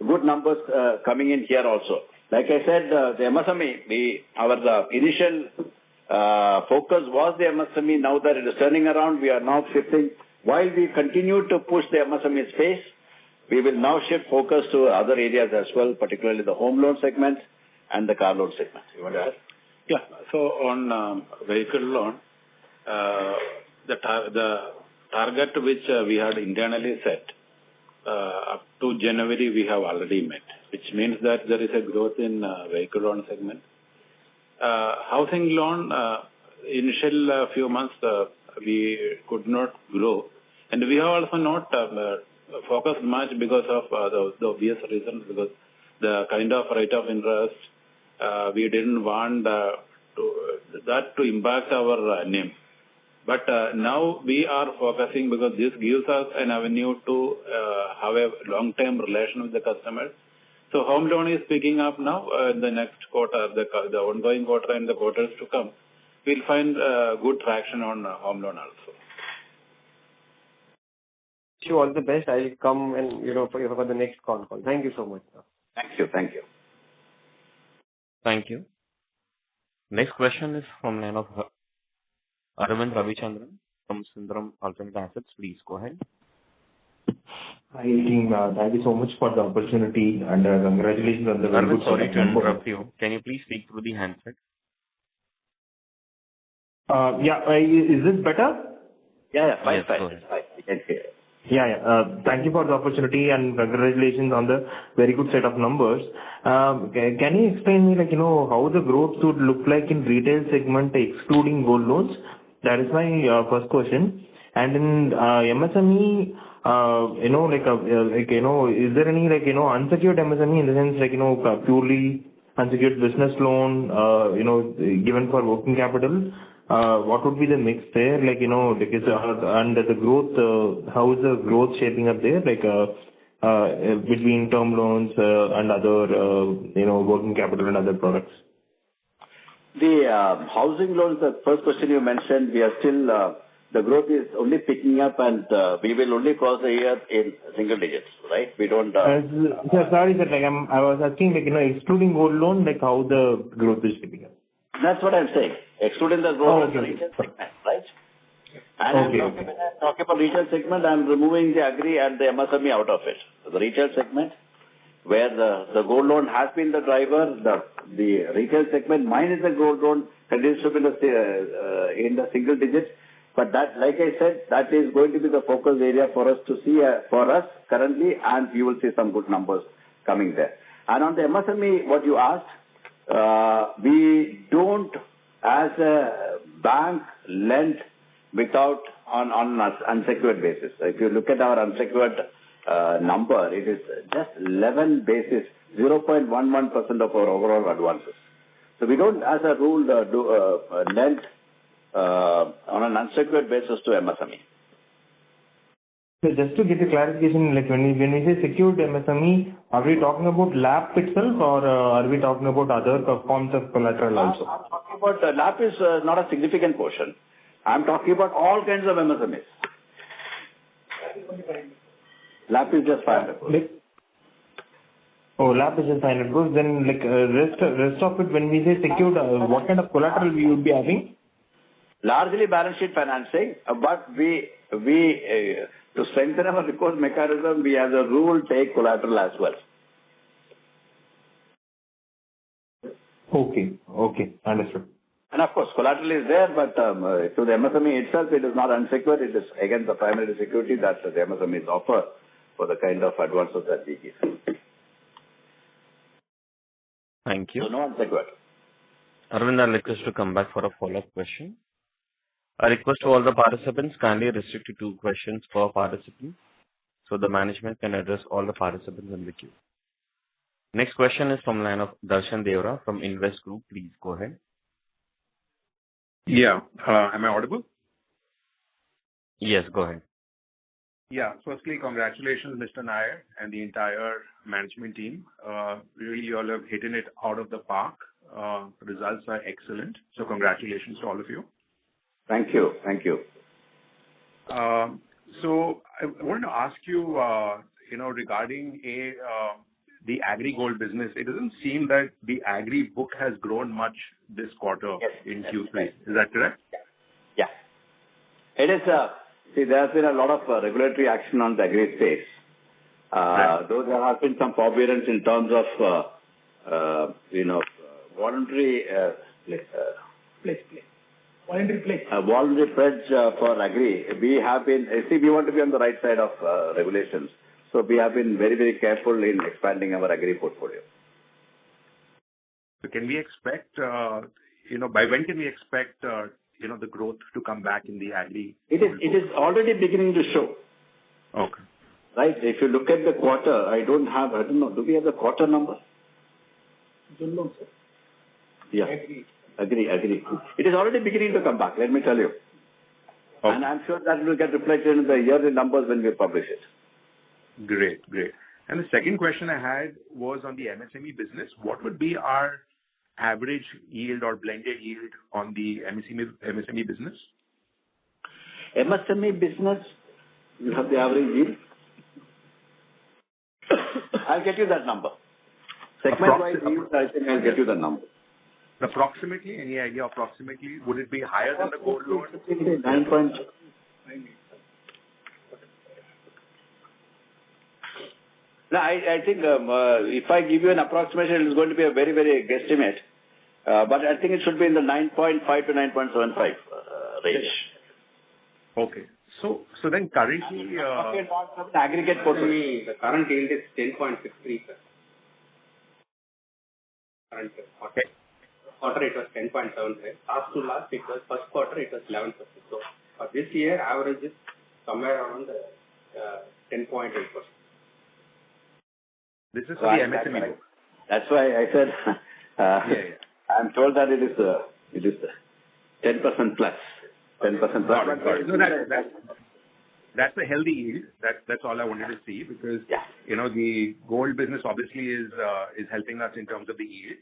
Speaker 2: good numbers coming in here also. Like I said, the MSME, our initial focus was the MSME. Now that it is turning around, we are now shifting. While we continue to push the MSME space, we will now shift focus to other areas as well, particularly the home loan segment and the car loan segment. You want to add?
Speaker 8: Yeah. So on vehicle loan, the target which we had internally set up to January we have already met, which means that there is a growth in vehicle loan segment. Housing loan, initial few months we could not grow, and we have also not focused much because of the obvious reasons, because the kind of rate of interest we didn't want that to impact our NIM. But now we are focusing because this gives us an avenue to have a long-term relation with the customers. So home loan is picking up now. In the next quarter, the ongoing quarter and the quarters to come, we'll find good traction on home loan also.
Speaker 7: Wish you all the best. I'll come and for the next call. Thank you so much, sir.
Speaker 2: Thank you.
Speaker 1: Thank you. Next question is from line of Arvind Ravichandran from Sundaram Alternate Assets. Please go ahead.
Speaker 9: Hi, team. Thank you so much for the opportunity and congratulations on the very good.
Speaker 1: Sorry to interrupt you. Can you please speak through the handset?
Speaker 9: Is this better?
Speaker 2: Yeah.
Speaker 1: Yes,
Speaker 2: fine.
Speaker 1: go ahead.
Speaker 2: We can hear.
Speaker 9: Thank you for the opportunity and congratulations on the very good set of numbers. Can you explain me, how the growth would look like in retail segment excluding gold loans? That is my first question. And in MSME, is there any unsecured MSME in the sense purely unsecured business loan, given for working capital? What would be the mix there? And the growth, how is the growth shaping up there? Between term loans and other, working capital and other products.
Speaker 2: The housing loans, the first question you mentioned, we are still, the growth is only picking up and we will only cross the year in single digits, right? We don't...
Speaker 9: sorry, sir, I was asking, excluding gold loan, how the growth is picking up.
Speaker 2: That's what I'm saying. Excluding the growth of the retail segment, right? And I'm talking about retail segment, I'm removing the agri and the MSME out of it. The retail segment, where the gold loan has been the driver, the retail segment minus the gold loan continues to be in the single digits. But that, like I said, that is going to be the focus area for us to see, for us currently, and you will see some good numbers coming there. And on the MSME, what you asked, we don't, as a bank, lend without on unsecured basis. If you look at our unsecured number, it is just 11 basis, 0.11% of our overall advances. So we don't, as a rule, lend on an unsecured basis to MSME.
Speaker 9: So just to get a clarification, like when we say secured MSME, are we talking about LAP itself, or are we talking about other forms of collateral also?
Speaker 2: I'm talking about LAP is not a significant portion. I'm talking about all kinds of MSMEs. LAP is just 500 crores.
Speaker 9: Oh, LAP is just 500 crores. Then, like rest of it, when we say secured, what kind of collateral we would be having?
Speaker 2: Largely balance sheet financing, but we to strengthen our recourse mechanism, we as a rule take collateral as well.
Speaker 9: Okay, understood.
Speaker 2: And of course, collateral is there, but to the MSME itself, it is not unsecured. It is again the primary security that the MSMEs offer for the kind of advances that we give.
Speaker 1: Thank you.
Speaker 2: So no unsecured.
Speaker 1: Arvind, I'll request to come back for a follow-up question. I request to all the participants kindly restrict to 2 questions per participant so the management can address all the participants in the queue. Next question is from the line of Darshan Devra from Invest Group. Please go ahead.
Speaker 10: Yeah. Am I audible?
Speaker 1: Yes, go ahead.
Speaker 10: Yeah. Firstly, congratulations, Mr. Nair and the entire management team. Really, you all have hit it out of the park. Results are excellent. So congratulations to all of you.
Speaker 2: Thank you. Thank you.
Speaker 10: So I wanted to ask you, regarding the agri gold business. It doesn't seem that the agri book has grown much this quarter in Q3. Is that correct?
Speaker 2: Yeah. It is. See, there has been a lot of regulatory action on the agri space. Though there has been some forbearance in terms of, voluntary voluntary pledge for agri. We have been, we want to be on the right side of regulations. So we have been very, very careful in expanding our agri portfolio.
Speaker 10: So can we expect, by when can we expect, the growth to come back in the agri?
Speaker 2: It is already beginning to show.
Speaker 10: Okay.
Speaker 2: Right. If you look at the quarter, I don't know. Do we have the quarter number?
Speaker 3: No, sir.
Speaker 2: Yeah. Agri. It is already beginning to come back, let me tell you.
Speaker 10: Okay.
Speaker 2: And I'm sure that will get reflected in the yearly numbers when we publish it.
Speaker 10: Great. And the second question I had was on the MSME business. What would be our average yield or blended yield on the MSME business?
Speaker 2: MSME business, you have the average yield? I'll get you that number. Segment-wise yield, I think I'll get you the number.
Speaker 10: Approximately, any idea approximately? Would it be higher than the gold loan?
Speaker 2: 9. No, I think if I give you an approximation, it is going to be a very, very guesstimate. But I think it should be in the 9.5 to 9.75 range.
Speaker 10: Okay. So then currently...
Speaker 2: aggregate portfolio.
Speaker 11: The current yield is 10.63, sir. Current quarter.
Speaker 10: Okay.
Speaker 11: Quarter it was 10.75. Last, first quarter it was 11%. So for this year, average is somewhere around 10.8%.
Speaker 10: This is for the MSME book.
Speaker 2: That's why I said, I'm told that it is 10% plus. 10% plus.
Speaker 10: No, that's a healthy yield. That's all I wanted to see because, the gold business obviously is helping us in terms of the yield.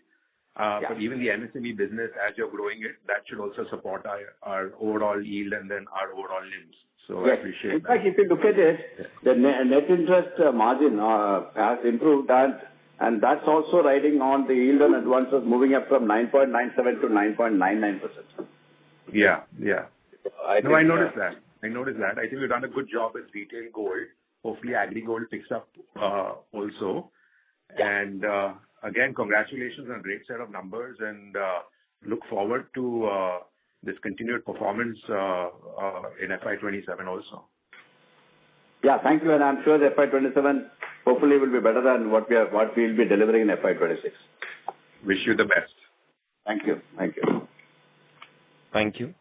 Speaker 10: But even the MSME business, as you're growing it, that should also support our overall yield and then our overall NIMs. So I appreciate that. In
Speaker 2: fact, if you look at it, the net interest margin has improved, and And that's also riding on the yield on advances moving up from 9.97 to 9.99%.
Speaker 10: Yeah.
Speaker 2: I
Speaker 10: noticed that. I think we've done a good job with retail gold. Hopefully, agri gold picks up also. And again, congratulations on a great set of numbers, and look forward to this continued performance in FY27 also.
Speaker 2: Yeah, thank you, and I'm sure the FY27 hopefully will be better than what we'll be delivering in FY26.
Speaker 10: Wish you the best.
Speaker 2: Thank you.
Speaker 1: Thank you.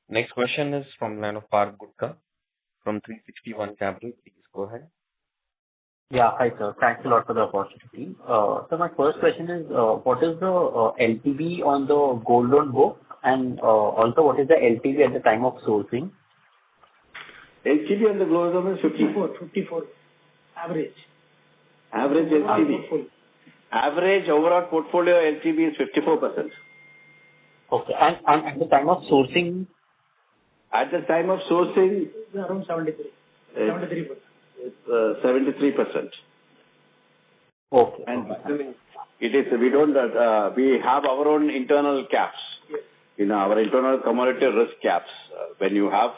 Speaker 1: Next question is from the line of Parth Gupta from 361 Capital. Please go ahead.
Speaker 12: Yeah, hi sir. Thanks a lot for the opportunity. So my first question is, what is the LTV on the gold loan book, and also what is the LTV at the time of sourcing?
Speaker 2: LTV on the gold loan is
Speaker 3: 54. Average
Speaker 2: LTV. Average overall portfolio LTV is 54%.
Speaker 12: Okay, and at the time of sourcing?
Speaker 2: At the time of sourcing,
Speaker 3: around 73%.
Speaker 2: It's 73%.
Speaker 12: Okay.
Speaker 2: And it is, we have our own internal caps. Yes. Our internal commodity risk caps. When you have,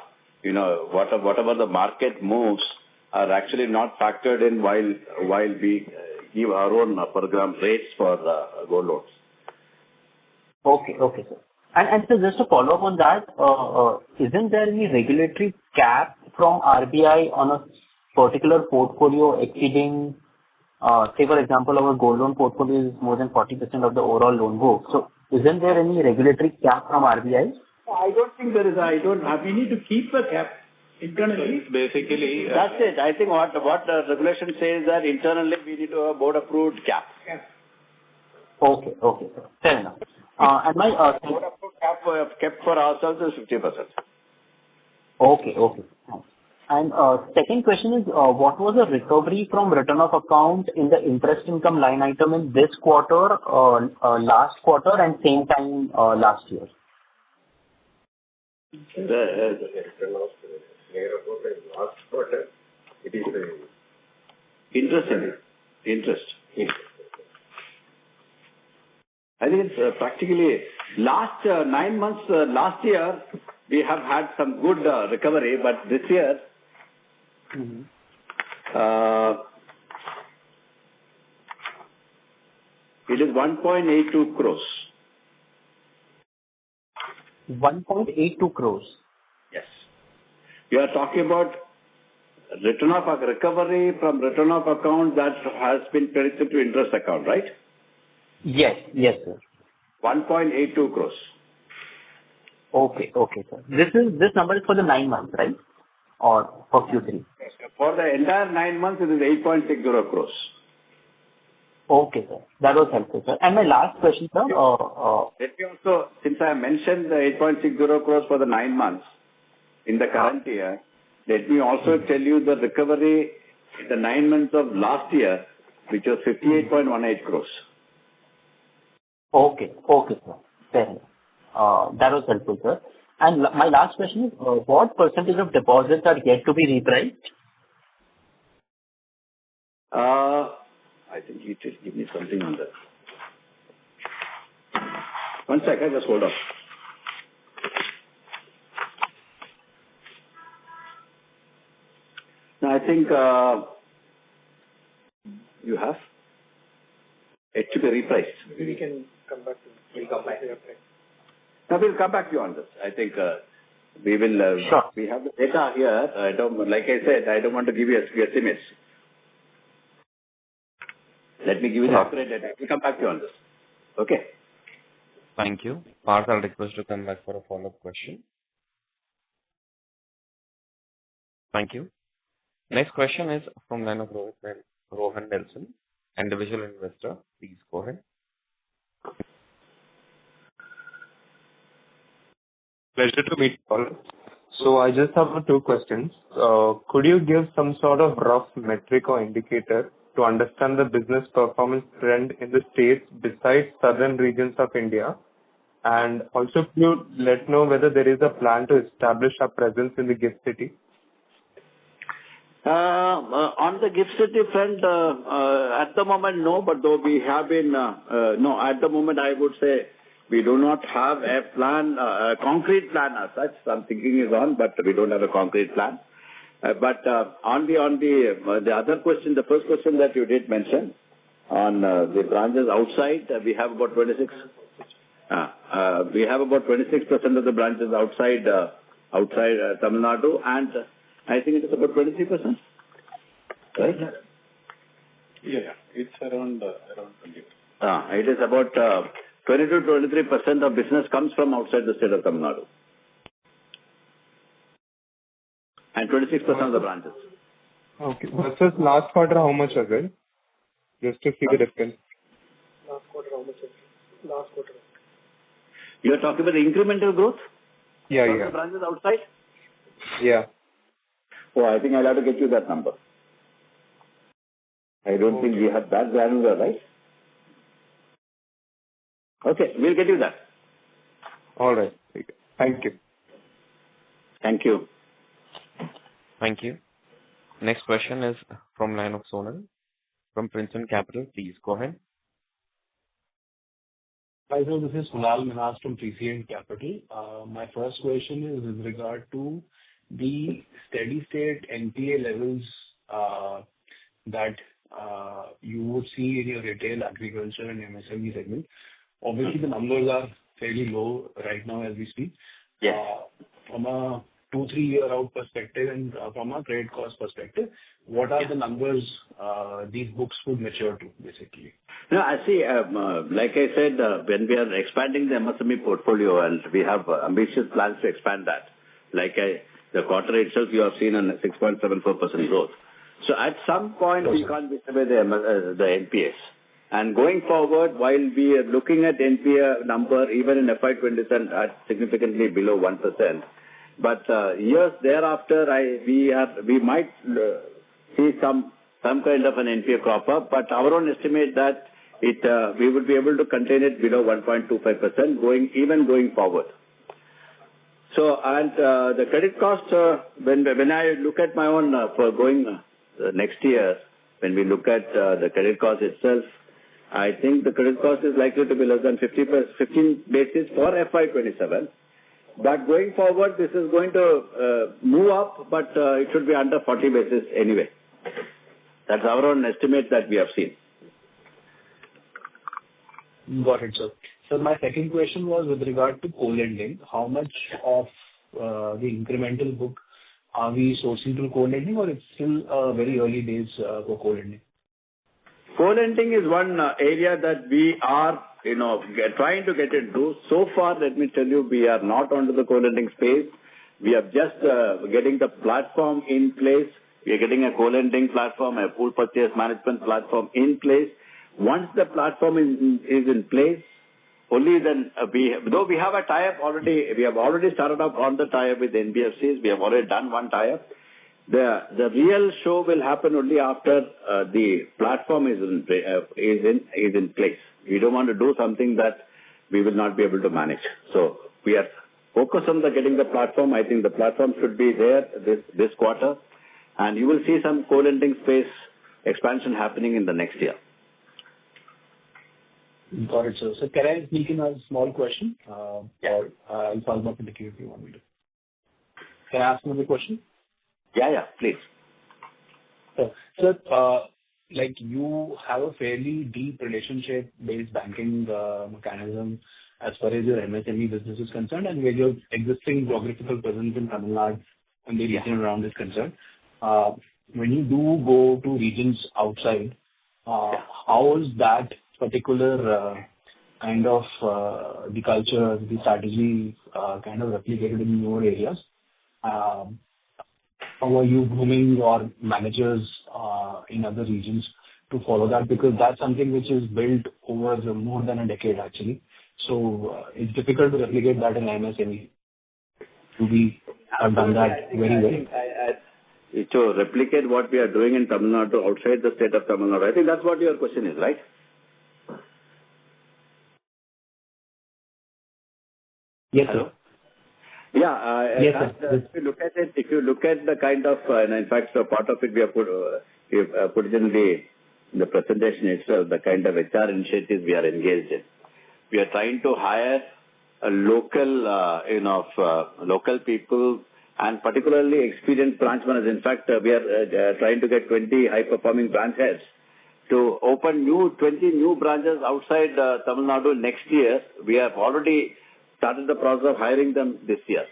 Speaker 2: whatever the market moves are actually not factored in while we give our own program rates for gold loans.
Speaker 12: Okay, sir. And so just to follow up on that, isn't there any regulatory cap from RBI on a particular portfolio exceeding, say for example, our gold loan portfolio is more than 40% of the overall loan book. So isn't there any regulatory cap from RBI?
Speaker 2: I don't think there is.
Speaker 3: We need to keep a cap internally.
Speaker 2: Basically, that's it. I think what the regulation says that internally we need to have board approved cap.
Speaker 12: Okay, sir. Fair enough. And my
Speaker 2: board approved cap we have kept for ourselves is 50%.
Speaker 12: Okay. Thanks. And second question is, what was the recovery from return of account in the interest income line item in this quarter, last quarter, and same time last year?
Speaker 11: The return of last quarter, it is
Speaker 2: interest. I think it's practically last 9 months. Last year we have had some good recovery, but this year. It is 1.82 crores.
Speaker 12: 1.82 crores?
Speaker 2: Yes. We are talking about return of recovery from return of account that has been credited to interest account, right?
Speaker 12: Yes, sir.
Speaker 2: 1.82 crores.
Speaker 12: Okay, sir. This number is for the 9 months, right? Or for Q3?
Speaker 2: For the entire 9 months, it is 8.60 crores.
Speaker 12: Okay, sir. That was helpful, sir. And my last question, sir.
Speaker 2: Let me also, since I mentioned the 8.60 crores for the 9 months in the current year, let me also tell you the recovery in the 9 months of last year, which was 58.18 crores.
Speaker 12: Okay, sir. Fair enough. That was helpful, sir. And my last question is, what percentage of deposits are yet to be repriced?
Speaker 2: I think you just give me something on that. 1 second, just hold on. Now, I think you have it to be repriced.
Speaker 3: Maybe we can come back to it.
Speaker 2: Now, we'll come back to you on this. I think we will.
Speaker 12: Sure.
Speaker 2: We have the data here. Like I said, I don't want to give you estimates. Let me give you the accurate data. We'll come back to you on this. Okay.
Speaker 1: Thank you. Parth, I'll request to come back for a follow-up question. Thank you. Next question is from line of Rohan Nelson, individual investor. Please go ahead.
Speaker 6: Pleasure to meet you all. So I just have 2 questions. Could you give some sort of rough metric or indicator to understand the business performance trend in the states besides southern regions of India? And also, could you let know whether there is a plan to establish a presence in the GIFT City?
Speaker 2: On the GIFT City front, at the moment, no, but though we have been, no, at the moment, I would say we do not have a plan, a concrete plan as such. Some thinking is on, but we don't have a concrete plan. But on the other question, the first question that you did mention, on the branches outside, we have about 26. We have about 26% of the branches outside Tamil Nadu, and I think it is about 23%, right?
Speaker 8: Yeah, it's around 20.
Speaker 2: It is about 20 to 23% of business comes from outside the state of Tamil Nadu, and 26% of the branches.
Speaker 13: Okay. Versus last quarter, how much was it? Just to see the difference.
Speaker 3: Last quarter, how much was it? Last quarter.
Speaker 2: You are talking about the incremental growth?
Speaker 13: Yeah,
Speaker 2: from
Speaker 13: yeah.
Speaker 2: the branches outside?
Speaker 13: Yeah.
Speaker 2: Oh, I think I'll have to get you that number. I don't think we have that granular, right? Okay, we'll get you that.
Speaker 13: All right. Thank you.
Speaker 2: Thank you.
Speaker 1: Thank you. Next question is from line of Sonal from Princeton Capital. Please go ahead.
Speaker 14: Hi, sir. This is Kunal Minhas from Princeton Capital. My first question is with regard to the steady state NPA levels that you would see in your retail, agriculture, and MSME segment. Obviously, the numbers are fairly low right now as we speak.
Speaker 2: Yes.
Speaker 14: From a 2-3 year out perspective and from a credit cost perspective, what are the numbers these books would mature to, basically?
Speaker 2: No, I see, like I said, when we are expanding the MSME portfolio and we have ambitious plans to expand that, the quarter itself you have seen a 6.74% growth. So at some point we can't be away the NPAs. And going forward, while we are looking at NPA number, even in FY2027 at significantly below 1%, but years thereafter, we might see some kind of an NPA crop up, but our own estimate that we would be able to contain it below 1.25% going forward. So, and the credit cost, when I look at my own for going next year, when we look at the credit cost itself, I think the credit cost is likely to be less than 15 basis for FY27. But going forward, this is going to move up, but it should be under 40 basis anyway. That's our own estimate that we have seen.
Speaker 14: Got it, sir. So my second question was with regard to co-lending. How much of the incremental book are we sourcing through co-lending, or it's still very early days for co-lending?
Speaker 2: Co-lending is one area that we are, trying to get into. So far, let me tell you, we are not onto the co-lending space. We are just getting the platform in place. We are getting a co-lending platform, a pool purchase management platform in place. Once the platform is in place, only then though we have a tie-up already, we have already started up on the tie-up with NBFCs. We have already done one tie-up. The real show will happen only after the platform is in place. We don't want to do something that we will not be able to manage. So we are focused on getting the platform. I think the platform should be there this quarter, and you will see some co-lending space expansion happening in the next year.
Speaker 14: Got it, sir. So can I sneak in a small question? Or I'll follow up in the queue if you want me to. Can I ask another question?
Speaker 2: Yeah, please.
Speaker 14: Sir, like you have a fairly deep relationship-based banking mechanism as far as your MSME business is concerned, and where your existing geographical presence in Tamilnad and the region around is concerned. When you do go to regions outside, how is that particular kind of the culture, the strategy kind of replicated in your areas? How are you grooming your managers in other regions to follow that? Because that's something which is built over more than a decade, actually. So it's difficult to replicate that in MSME. We have done that very well.
Speaker 2: To replicate what we are doing in Tamil Nadu outside the state of Tamil Nadu. I think that's what your question is, right?
Speaker 14: Yes, sir.
Speaker 2: Yeah,
Speaker 14: Yes,
Speaker 2: that,
Speaker 14: sir.
Speaker 2: if you look at the kind of, and in fact, so part of it we have put it in the presentation itself, the kind of HR initiatives we are engaged in. We are trying to hire a local people and particularly experienced branch managers. In fact, we are trying to get 20 high-performing branch heads to open 20 new branches outside Tamil Nadu next year. We have already started the process of hiring them this year.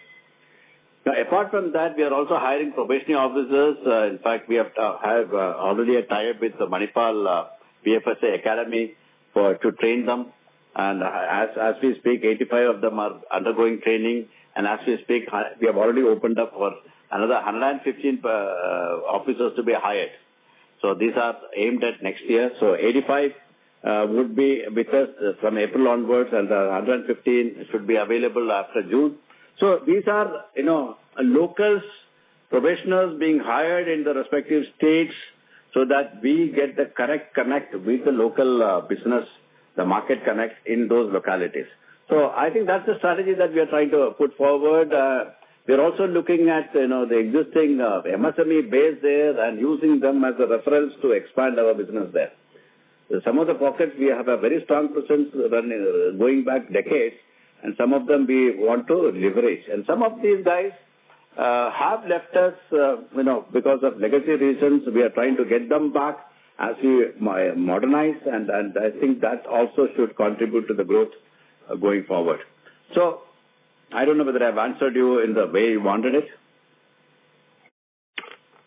Speaker 2: Now, apart from that, we are also hiring probationary officers. In fact, we have already a tie-up with the Manipal BFSA Academy to train them. And as we speak, 85 of them are undergoing training. And as we speak, we have already opened up for another 115 officers to be hired. So these are aimed at next year. So 85 would be with us from April onwards, and the 115 should be available after June. So these are, locals, professionals being hired in the respective states so that we get the correct connect with the local business, the market connect in those localities. So I think that's the strategy that we are trying to put forward. We're also looking at, the existing MSME base there and using them as a reference to expand our business there. Some of the pockets we have a very strong presence going back decades, and some of them we want to leverage. And some of these guys have left us, because of legacy reasons. We are trying to get them back as we modernize, and I think that also should contribute to the growth going forward. So I don't know whether I've answered you in the way you wanted it.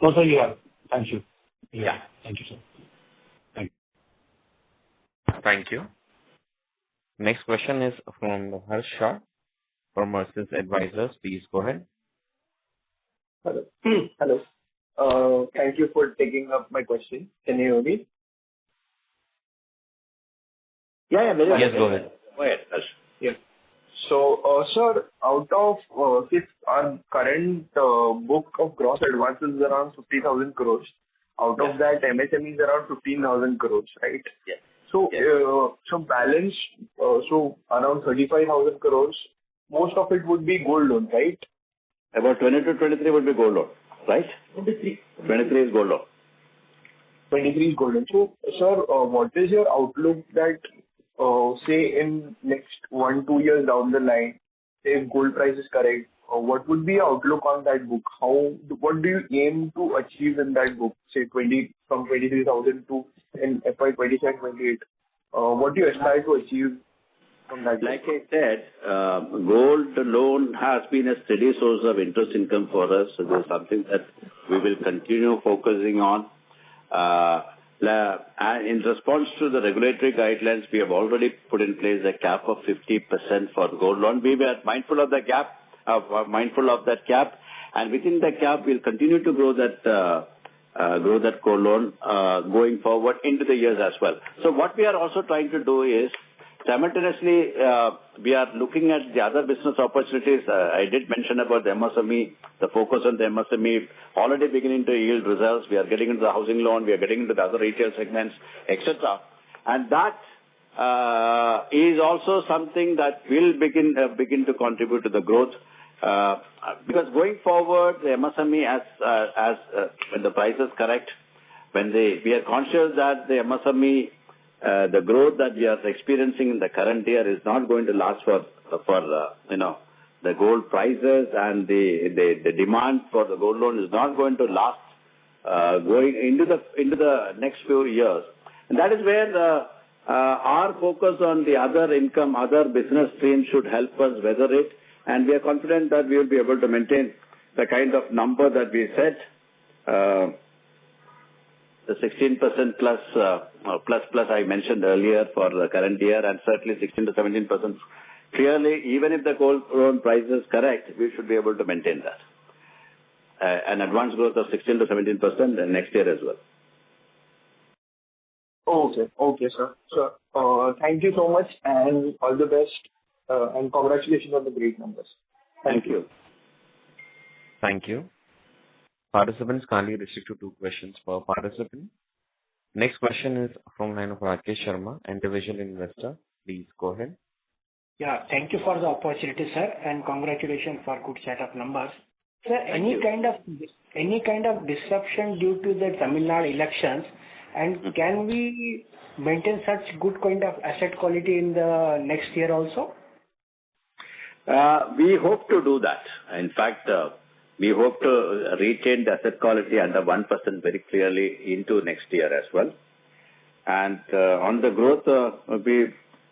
Speaker 14: No, sir, you have. Thank you.
Speaker 2: Yeah.
Speaker 14: Thank you, sir.
Speaker 1: Thank you. Next question is from Harsha from Mercantile Advisors. Please go ahead.
Speaker 6: Hello. Hello. Thank you for taking up my question. Can you hear me?
Speaker 2: Yeah, very well.
Speaker 1: Yes, go ahead.
Speaker 2: Go ahead, Harsha.
Speaker 6: Yes. So, sir, out of if our current book of gross advances is around 50,000 crores, out of that MSME is around 15,000 crores, right?
Speaker 2: Yes.
Speaker 6: So, so balance, so around 35,000 crores, most of it would be gold loan, right?
Speaker 2: About 20 to 23 would be gold loan, right? 23 is gold loan.
Speaker 6: 23 is gold loan. So, sir, what is your outlook that, say, in next 1-2 years down the line, say if gold price is correct, what would be your outlook on that book? What do you aim to achieve in that book? Say from 23,000 to in FY2027-28. What do you aspire to achieve from that?
Speaker 2: Like I said, gold loan has been a steady source of interest income for us. So this is something that we will continue focusing on. In response to the regulatory guidelines, we have already put in place a cap of 50% for gold loan. We were mindful of that cap, and within the cap, we'll continue to grow that gold loan going forward into the years as well. So what we are also trying to do is simultaneously we are looking at the other business opportunities. I did mention about the MSME, the focus on the MSME already beginning to yield results. We are getting into the housing loan, we are getting into the other retail segments, etc. And that is also something that will begin to contribute to the growth. Because going forward, the MSME as when the price is correct, we are conscious that the MSME, the growth that we are experiencing in the current year is not going to last for the gold prices, and the demand for the gold loan is not going to last going into the next few years. And that is where our focus on the other income, other business streams should help us weather it. And we are confident that we will be able to maintain the kind of number that we set, the 16% plus I mentioned earlier for the current year, and certainly 16 to 17%. Clearly, even if the gold loan price is correct, we should be able to maintain that. An advance growth of 16 to 17% next year as well.
Speaker 6: Okay, sir. So, thank you so much, and all the best. And congratulations on the great numbers.
Speaker 2: Thank you.
Speaker 1: Thank you. Participants kindly restrict to 2 questions per participant. Next question is from line of Rakesh Sharma, individual investor. Please go ahead.
Speaker 15: Yeah, thank you for the opportunity, sir, and congratulations for good set of numbers. Sir, any kind of disruption due to the Tamilnad elections, and can we maintain such good kind of asset quality in the next year also?
Speaker 2: We hope to do that. In fact, we hope to retain the asset quality under 1% very clearly into next year as well. And on the growth,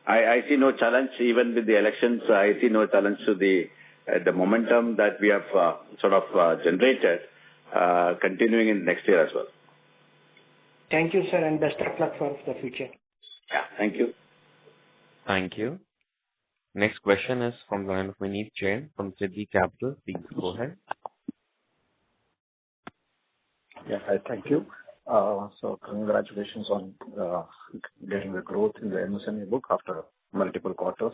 Speaker 2: I see no challenge even with the elections. I see no challenge to the momentum that we have generated continuing in next year as well.
Speaker 15: Thank you, sir, and best of luck for the future.
Speaker 2: Yeah, thank you.
Speaker 1: Thank you. Next question is from the line of Vineet Jain from Siddhi Capital. Please go ahead.
Speaker 16: Yeah, hi, thank you. So congratulations on getting the growth in the MSME book after multiple quarters.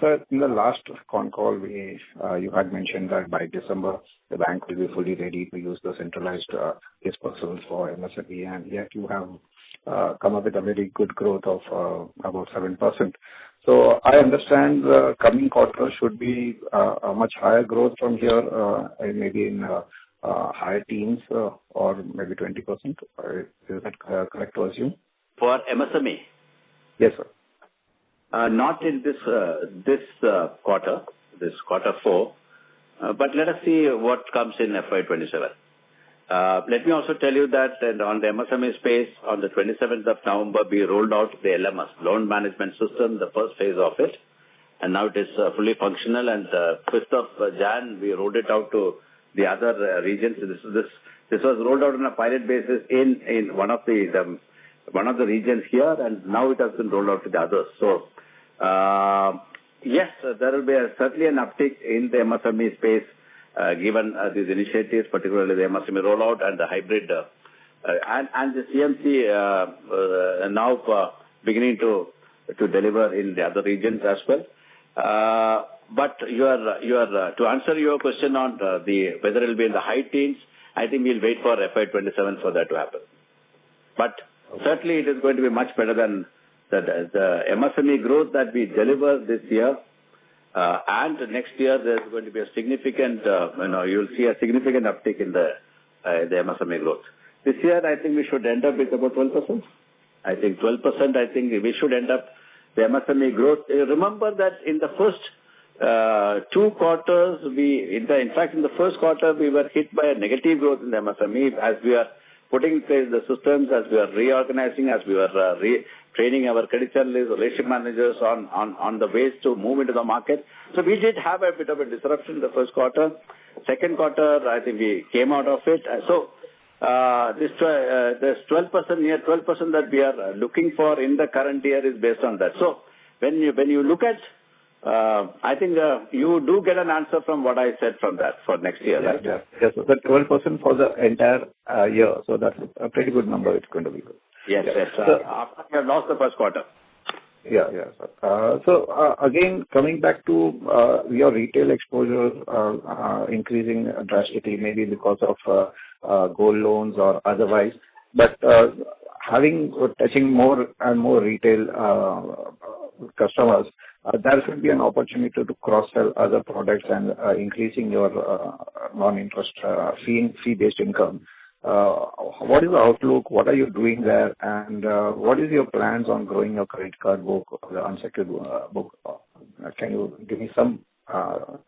Speaker 16: Sir, in the last Concall, you had mentioned that by December, the bank will be fully ready to use the centralized dispersals for MSME, and yet you have come up with a very good growth of about 7%. So I understand the coming quarter should be a much higher growth from here, maybe in higher teens or maybe 20%. Is that correct to assume?
Speaker 2: For MSME?
Speaker 16: Yes, sir.
Speaker 2: Not in this quarter, this quarter 4, but let us see what comes in FY27. Let me also tell you that on the MSME space, on the 27th of November, we rolled out the LMS, Loan Management System, the first phase of it, and now it is fully functional, and 5th of Jan, we rolled it out to the other regions. This was rolled out on a pilot basis in one of the regions here, and now it has been rolled out to the others. So, yes, there will be certainly an uptick in the MSME space given these initiatives, particularly the MSME rollout and the hybrid, and the CMC now beginning to deliver in the other regions as well. But to answer your question on whether it will be in the high teens, I think we'll wait for FY27 for that to happen. But certainly it is going to be much better than the MSME growth that we deliver this year. And next year there's going to be a significant, you'll see a significant uptick in the MSME growth. This year I think we should end up with about 12%. I think 12%, I think we should end up the MSME growth. Remember that in the first 2 quarters, in fact in the first quarter we were hit by a negative growth in the MSME as we are putting in place the systems, as we are reorganizing, as we are training our credit channels, relationship managers on the ways to move into the market. So we did have a bit of a disruption in the first quarter. Second quarter, I think we came out of it. So this 12%, near 12% that we are looking for in the current year is based on that. So when you look at, I think you do get an answer from what I said from that for next year, right?
Speaker 16: Yeah. Yes, so the 12% for the entire year. So that's a pretty good number. It's going to be good.
Speaker 2: Yes, yes. After we have lost the first quarter.
Speaker 16: Yeah, yeah. So again, coming back to your retail exposure increasing drastically, maybe because of gold loans or otherwise, but touching more and more retail customers, there should be an opportunity to cross-sell other products and increasing your non-interest fee-based income. What is the outlook? What are you doing there? And what is your plans on growing your credit card book, the unsecured book? Can you give me some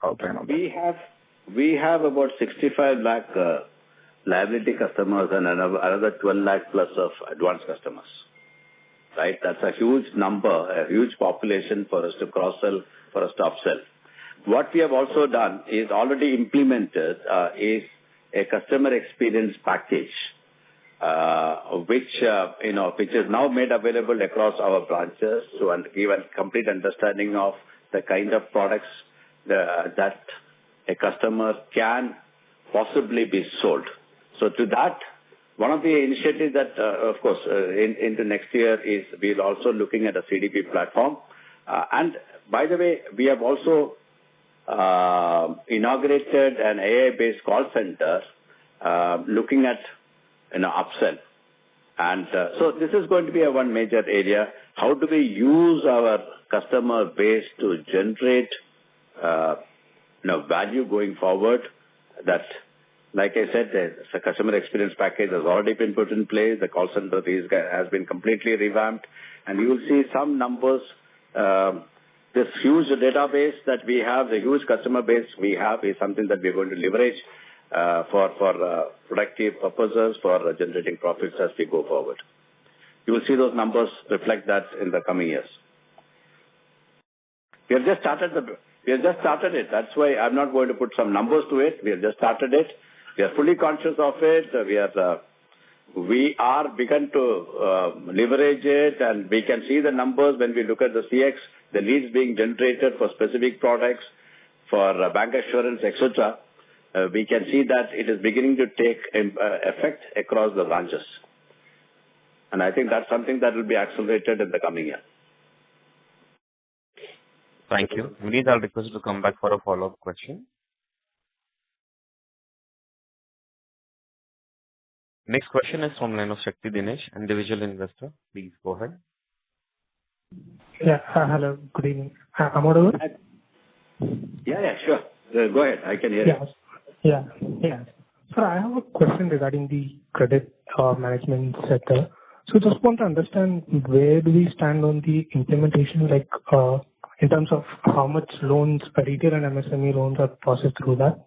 Speaker 16: outline on that?
Speaker 2: We have about 65 lakh liability customers and another 12 lakh plus of advanced customers. Right? That's a huge number, a huge population for us to cross-sell, for us to upsell. What we have also done is already implemented is a customer experience package, which is now made available across our branches to give a complete understanding of the kind of products that a customer can possibly be sold. So to that, one of the initiatives that, of course, into next year is we're also looking at a CDP platform. And by the way, we have also inaugurated an AI-based call center looking at upsell. And so this is going to be one major area. how do we use our customer base to generate value going forward. That, like I said, the customer experience package has already been put in place. The call center has been completely revamped, and you will see some numbers. This huge database that we have, the huge customer base we have, is something that we're going to leverage for productive purposes, for generating profits as we go forward. You will see those numbers reflect that in the coming years. We have just started it. That's why I'm not going to put some numbers to it. We have just started it. We are fully conscious of it. We are begun to leverage it, and we can see the numbers when we look at the CX, the leads being generated for specific products, for bank assurance, etc. We can see that it is beginning to take effect across the branches. And I think that's something that will be accelerated in the coming year.
Speaker 1: Thank you. Vineet, I'll request you to come back for a follow-up question. Next question is from line of Shakti Dinesh, individual investor. Please go ahead.
Speaker 17: Yeah. Hello. Good evening. I'm audible?
Speaker 2: Yeah, sure. Go ahead. I can hear you.
Speaker 17: Yeah. Sir, I have a question regarding the credit management sector. So just want to understand where do we stand on the implementation, like in terms of how much loans, retail and MSME loans are processed through that?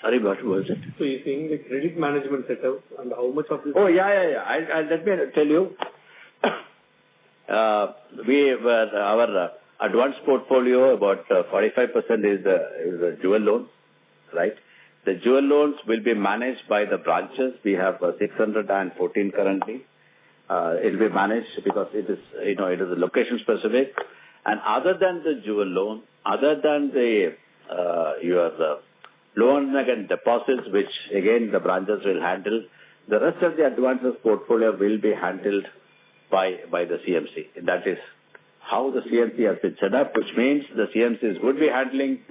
Speaker 2: Sorry, what was it?
Speaker 3: So you're saying the credit management setup and how much of this?
Speaker 2: Oh, yeah. Let me tell you. Our advanced portfolio, about 45% is a jewel loan, right? The jewel loans will be managed by the branches. We have 614 currently. It will be managed because it is location specific. And other than the jewel loan, other than your loan against deposits, which again the branches will handle, the rest of the advances portfolio will be handled by the CMC. That is how the CMC has been set up, which means the CMCs would be handling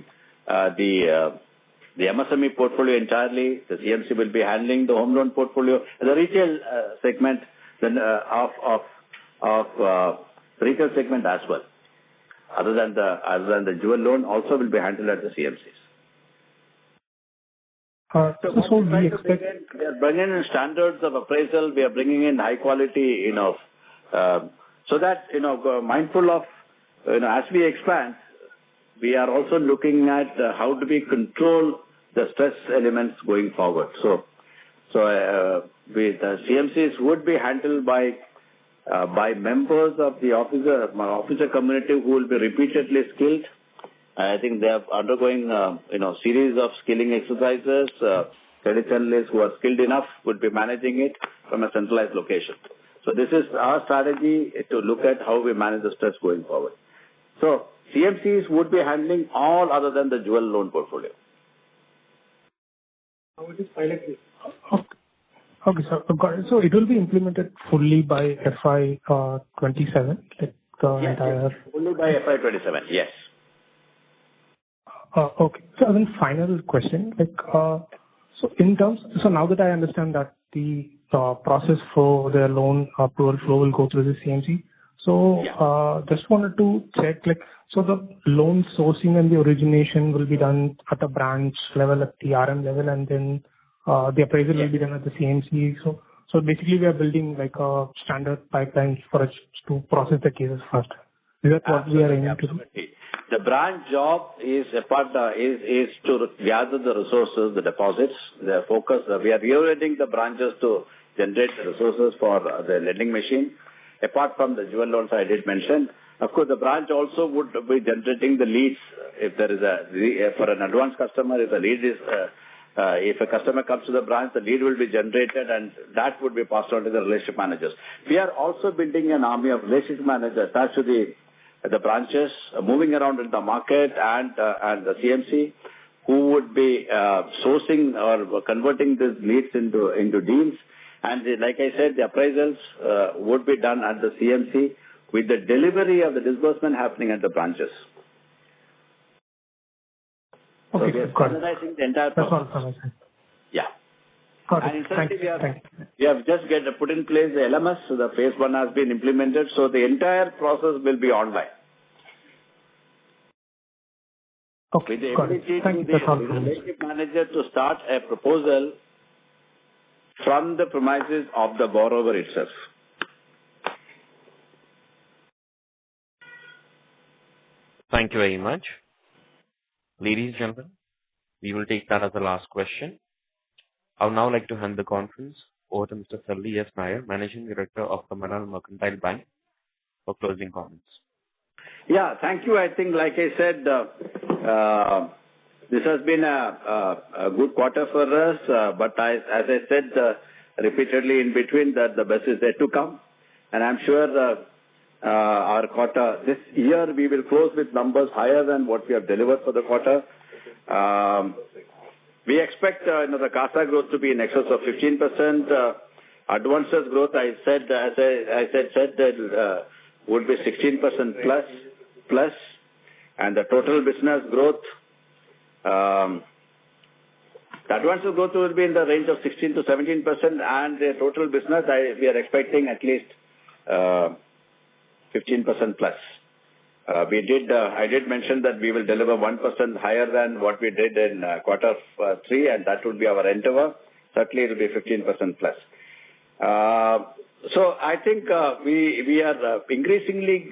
Speaker 2: the MSME portfolio entirely. The CMC will be handling the home loan portfolio, the retail segment of retail segment as well. Other than the jewel loan, also will be handled at the CMCs.
Speaker 17: So we expect
Speaker 2: we are bringing in standards of appraisal. We are bringing in high quality, so that mindful of as we expand, we are also looking at how do we control the stress elements going forward. So the CMCs would be handled by members of the officer community who will be repeatedly skilled. I think they are undergoing series of skilling exercises. Credit analysts who are skilled enough would be managing it from a centralized location. So this is our strategy to look at how we manage the stress going forward. So CMCs would be handling all other than the jewel loan portfolio.
Speaker 3: How it is piloted?
Speaker 17: Okay, sir. Got it. So it will be implemented fully by FY27, like the entire.
Speaker 2: Fully by FY27. Yes.
Speaker 17: Okay. So then final question, so now that I understand that the process for the loan approval flow will go through the CMC, so just wanted to check, so the loan sourcing and the origination will be done at a branch level, at the RM level, and then the appraisal will be done at the CMC. So basically we are building like a standard pipeline for us to process the cases first. Is that what we are aiming to do?
Speaker 2: The branch job is to gather the resources, the deposits, the focus. We are reorienting the branches to generate the resources for the lending machine. Apart from the jewel loans I did mention, of course, the branch also would be generating the leads. If there is for an advanced customer, if a customer comes to the branch, the lead will be generated, and that would be passed on to the relationship managers. We are also building an army of relationship managers attached to the branches, moving around in the market and the CMC, who would be sourcing or converting these leads into deals. And like I said, the appraisals would be done at the CMC with the delivery of the disbursement happening at the branches.
Speaker 17: Okay,
Speaker 2: so we are
Speaker 17: got it.
Speaker 2: standardizing the entire process.
Speaker 17: That's all from my side.
Speaker 2: Yeah.
Speaker 17: Got
Speaker 2: And
Speaker 17: it. Thanks.
Speaker 2: incidentally, we have just put in place the LMS. So the phase 1 has been implemented. So the entire process will be online.
Speaker 17: Okay.
Speaker 2: With the
Speaker 17: Got it.
Speaker 2: ability
Speaker 17: Thank
Speaker 2: to
Speaker 17: you.
Speaker 2: the
Speaker 17: That's all from me.
Speaker 2: relationship manager to start a proposal from the premises of the borrower itself.
Speaker 1: Thank you very much. Ladies and gentlemen, we will take that as the last question. I would now like to hand the conference over to Mr. Salli S. Nair, Managing Director of Tamilnad Mercantile Bank, for closing comments.
Speaker 2: Yeah, thank you. I think, like I said, this has been a good quarter for us, but as I said repeatedly in between, that the best is yet to come. And I'm sure our quarter, this year, we will close with numbers higher than what we have delivered for the quarter. We expect the CASA growth to be in excess of 15%. Advances growth, I said that would be 16% plus, and the total business growth, the advances growth will be in the range of 16 to 17%, and the total business, we are expecting at least 15% plus. I did mention that we will deliver 1% higher than what we did in quarter 3, and that would be our endeavor. Certainly, it will be 15% plus. So I think we are increasingly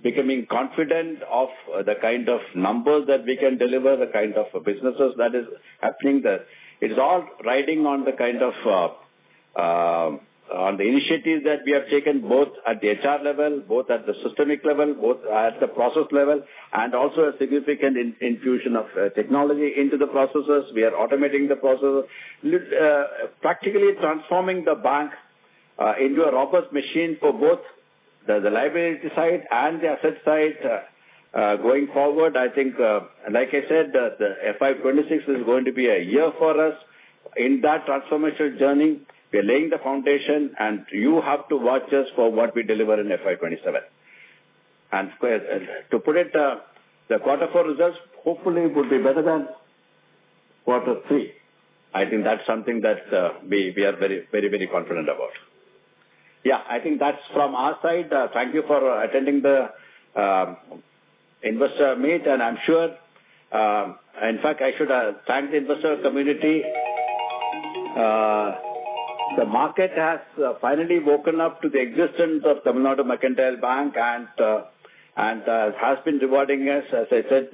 Speaker 2: becoming confident of the kind of numbers that we can deliver, the kind of businesses that is happening there. It is all riding on the kind of on the initiatives that we have taken, both at the HR level, both at the systemic level, both at the process level, and also a significant infusion of technology into the processes. We are automating the processes, practically transforming the bank into a robust machine for both the liability side and the asset side. Going forward, I think, like I said, the FY26 is going to be a year for us. In that transformation journey, we are laying the foundation, and you have to watch us for what we deliver in FY27. And to put it, the quarter 4 results hopefully would be better than quarter 3. I think that's something that we are very, very, very confident about. Yeah, I think that's from our side. Thank you for attending the investor meet, and I'm sure, in fact, I should thank the investor community. The market has finally woken up to the existence of Tamilnad Mercantile Bank and has been rewarding us. As I said,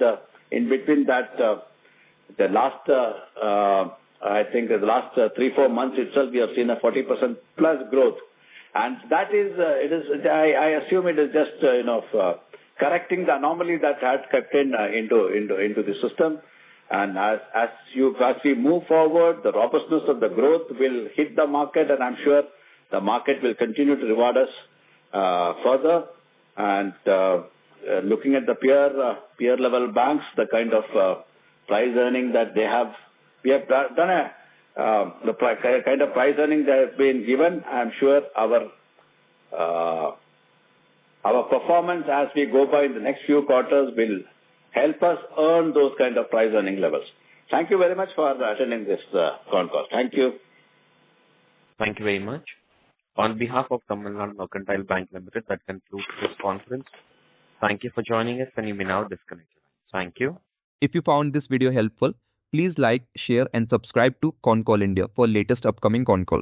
Speaker 2: in between that, the last, I think the last 3-4 months itself, we have seen a 40% plus growth. And that is, I assume it is just, correcting the anomaly that had crept into the system. And as we move forward, the robustness of the growth will hit the market, and I'm sure the market will continue to reward us further. And looking at the peer level banks, the kind of price earning that they have, we have done the kind of price earning that has been given. I'm sure our performance as we go by in the next few quarters will help us earn those kind of price earning levels. Thank you very much for attending this call. Thank you.
Speaker 1: Thank you very much. On behalf of Tamilnad Mercantile Bank Limited, that concludes this conference. Thank you for joining us, and you may now disconnect. Thank you.
Speaker 18: If you found this video helpful, please like, share, and subscribe to Concall India for latest upcoming Concall.